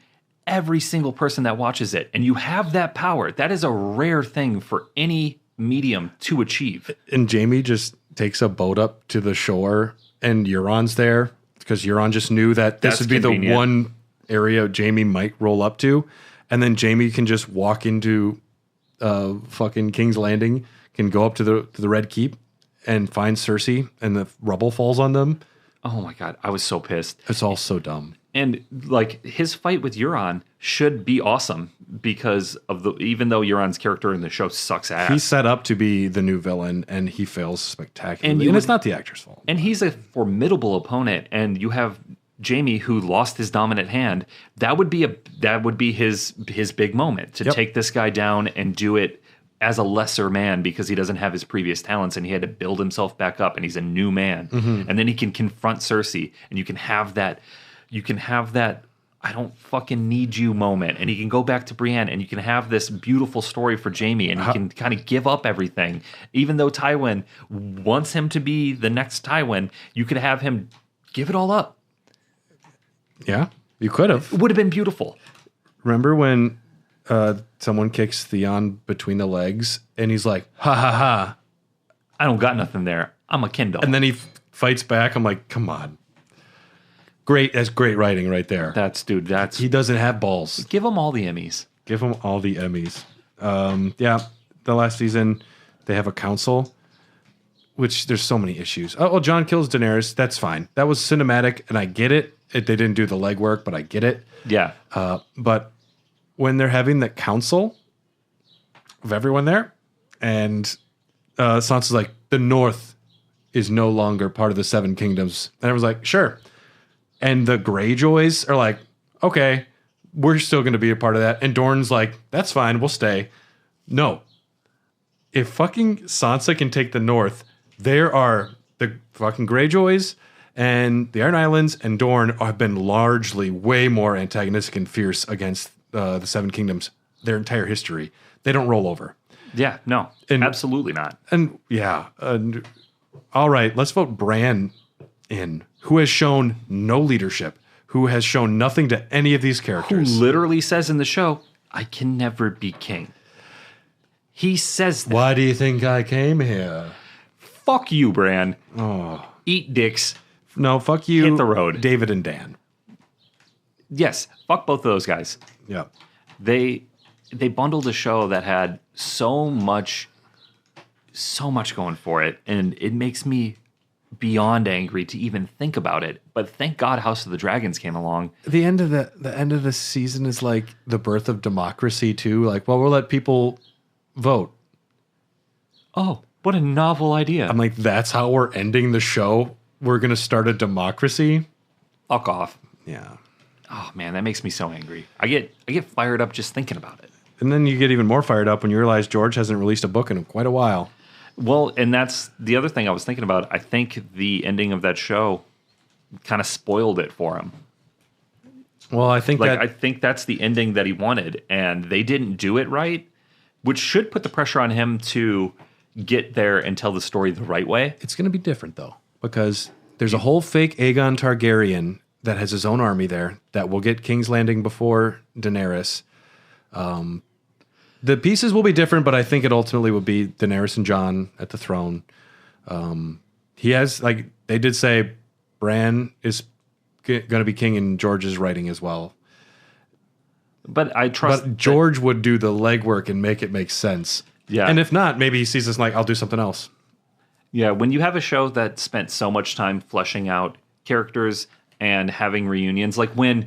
every single person that watches it. And you have that power. That is a rare thing for any medium to achieve. And Jamie just takes a boat up to the shore, and Euron's there because Euron just knew that this That's would be convenient. the one area Jamie might roll up to. And then Jamie can just walk into fucking King's Landing, can go up to the Red Keep and find Cersei, and the rubble falls on them. Oh my God, I was so pissed. It's all so dumb. And like his fight with Euron should be awesome because of even though Euron's character in the show sucks ass. He's set up to be the new villain, and he fails spectacularly. And And it's not the actor's fault. And he's a formidable opponent, and you have Jamie who lost his dominant hand. That would be his big moment to take this guy down and do it as a lesser man because he doesn't have his previous talents and he had to build himself back up and he's a new man. And then he can confront Cersei and you can have that I don't fucking need you moment. And he can go back to Brienne and you can have this beautiful story for Jamie and he can kind of give up everything. Even though Tywin wants him to be the next Tywin, you could have him give it all up. Yeah, you could have. It would have been beautiful. Remember when someone kicks Theon between the legs and he's like, ha ha ha. I don't got nothing there. I'm a Kindle. And then he fights back. I'm like, come on. Great. That's great writing right there. He doesn't have balls. Give him all the Emmys. Give him all the Emmys. Yeah, the last season, they have a council, which there's so many issues. Oh, well, Jon kills Daenerys. That's fine. That was cinematic, and I get it. They didn't do the legwork, but I get it. Yeah. But when they're having the council of everyone there, and Sansa's like, the North is no longer part of the Seven Kingdoms. And everyone's like, sure. And the Greyjoys are like, okay, we're still going to be a part of that. And Dorne's like, that's fine, we'll stay. No. If fucking Sansa can take the North, there are the fucking Greyjoys and the Iron Islands and Dorne have been largely way more antagonistic and fierce against the Seven Kingdoms their entire history. They don't roll over. Yeah, no, absolutely not. And yeah, all right, let's vote Bran in, who has shown no leadership, who has shown nothing to any of these Who characters. literally says in the show, I can never be king. He says that. Why do you think I came here? Fuck you, Bran. Oh. Eat dicks. No, fuck you. Hit the road. David and Dan. Yes, fuck both of those guys. Yeah. They bundled a show that had so much going for it, and it makes me beyond angry to even think about it. But thank God House of the Dragons came along. The end of the season is like the birth of democracy too. Like, well, we'll let people vote. Oh, what a novel idea. I'm like, that's how we're ending the show. We're gonna start a democracy. Fuck off. Yeah. Oh man, that makes me so angry. I get fired up just thinking about it. And then you get even more fired up when you realize George hasn't released a book in quite a while. Well, and that's the other thing I was thinking about. I think the ending of that show kind of spoiled it for him. Well, I think I think that's the ending that he wanted, and they didn't do it right, which should put the pressure on him to get there and tell the story the right way. it's going to be different though, because there's a whole fake Aegon Targaryen that has his own army there that will get King's Landing before Daenerys. The pieces will be different, but I think it ultimately will be Daenerys and Jon at the throne. He has, like, they did say Bran is going to be king in George's writing as well. But I trust But George would do the legwork and make it make sense. Yeah. And if not, maybe he sees this like, I'll do something else. Yeah, when you have a show that spent so much time fleshing out characters and having reunions, like when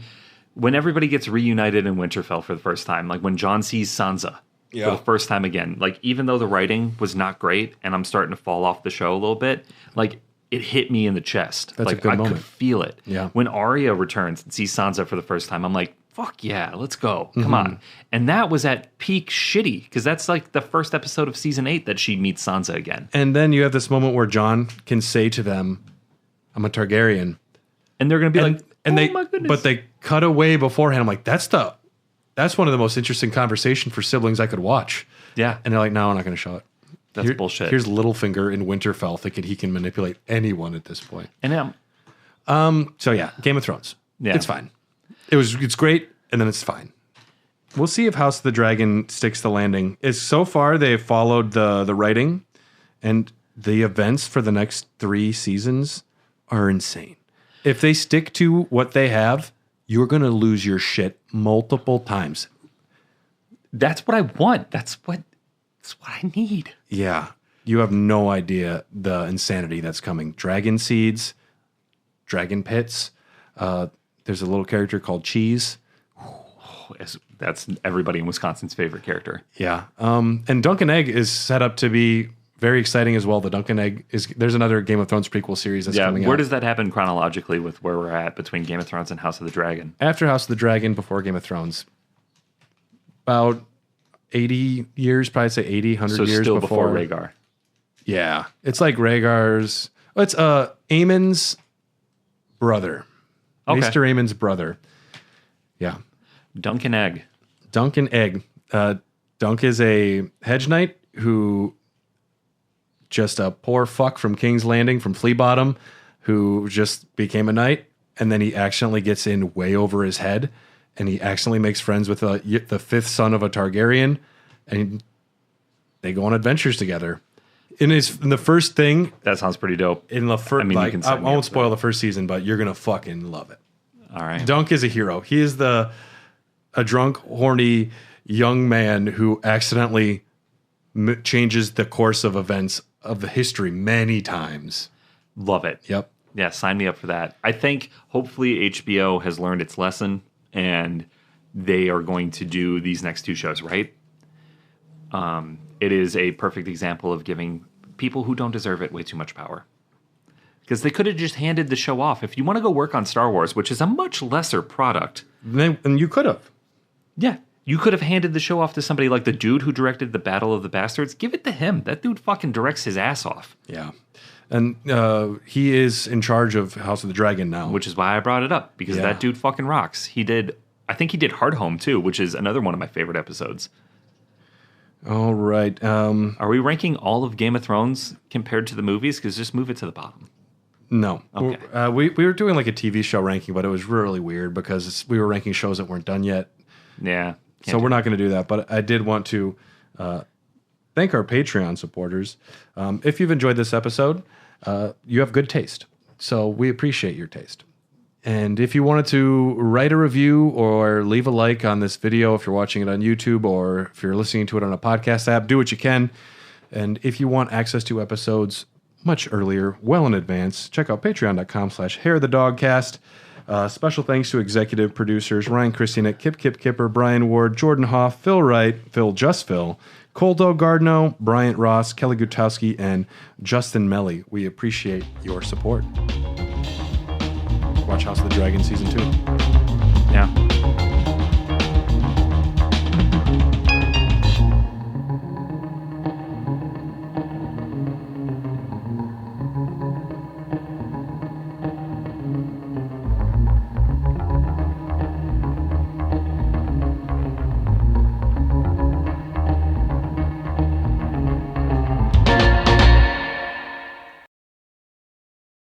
everybody gets reunited in Winterfell for the first time, like when Jon sees Sansa for the first time again, like even though the writing was not great and I'm starting to fall off the show a little bit, like it hit me in the chest. That's like a good I moment. could feel it. Yeah. When Arya returns and sees Sansa for the first time, I'm like, fuck yeah, let's go. Come on. And that was at peak shitty, because that's like the first episode of season 8 that she meets Sansa again. And then you have this moment where Jon can say to them, I'm a Targaryen. And they're going to be like, my goodness. But they cut away beforehand. I'm like, that's one of the most interesting conversation for siblings I could watch. Yeah. And they're like, no, we're not going to show it. That's bullshit. Here's Littlefinger in Winterfell thinking he can manipulate anyone at this point. And So yeah, Game of Thrones. Yeah. It's fine. It's great, and then it's fine. We'll see if House of the Dragon sticks the landing. So far, they have followed the writing, and the events for the next 3 seasons are insane. If they stick to what they have, you're going to lose your shit multiple times. That's what I want. That's what I need. Yeah. You have no idea the insanity that's coming. Dragon seeds, dragon pits. There's a little character called Cheese. That's everybody in Wisconsin's favorite character. Yeah. And Dunk and Egg is set up to be very exciting as well. The Dunk and Egg there's another Game of Thrones prequel series that's coming out. Where does that happen chronologically with where we're at between Game of Thrones and House of the Dragon? After House of the Dragon, before Game of Thrones. About 80 years, probably say 80, 100 years still before Rhaegar. Yeah. It's like Rhaegar's... It's Aemon's brother. Okay. Maester Aemon's brother. Yeah. Dunk and Egg. Dunk and Egg. Dunk is a hedge knight who just a poor fuck from King's Landing, from Flea Bottom, who just became a knight, and then he accidentally gets in way over his head, and he accidentally makes friends with the 5th son of a Targaryen, and they go on adventures together. In the first thing... That sounds pretty dope. In the first... I won't spoil the first season, but you're going to fucking love it. All right. Dunk is a hero. He is a drunk, horny young man who accidentally changes the course of events of the history many times. Love it. Yep. Yeah, sign me up for that. I think hopefully HBO has learned its lesson and they are going to do these next 2 shows, right? It is a perfect example of giving people who don't deserve it way too much power. Because they could have just handed the show off. If you want to go work on Star Wars, which is a much lesser product. And you could have. Yeah. You could have handed the show off to somebody like the dude who directed the Battle of the Bastards. Give it to him. That dude fucking directs his ass off. Yeah. And he is in charge of House of the Dragon now. Which is why I brought it up. Because that dude fucking rocks. I think he did Hard Home too, which is another one of my favorite episodes. All right. Are we ranking all of Game of Thrones compared to the movies? Because just move it to the bottom. No. Okay. We were doing like a TV show ranking, but it was really weird because we were ranking shows that weren't done yet. Yeah. So we're not going to do that. But I did want to thank our Patreon supporters. If you've enjoyed this episode, you have good taste. So we appreciate your taste. And if you wanted to write a review or leave a like on this video, if you're watching it on YouTube or if you're listening to it on a podcast app, do what you can. And if you want access to episodes much earlier, well in advance, check out patreon.com/hairthedogcast. Special thanks to executive producers Ryan Christianek, Kip Kipper, Brian Ward, Jordan Hoff, Phil Wright, Phil, Coldo Gardno, Bryant Ross, Kelly Gutowski, and Justin Melly. We appreciate your support. Watch House of the Dragon Season 2. Yeah.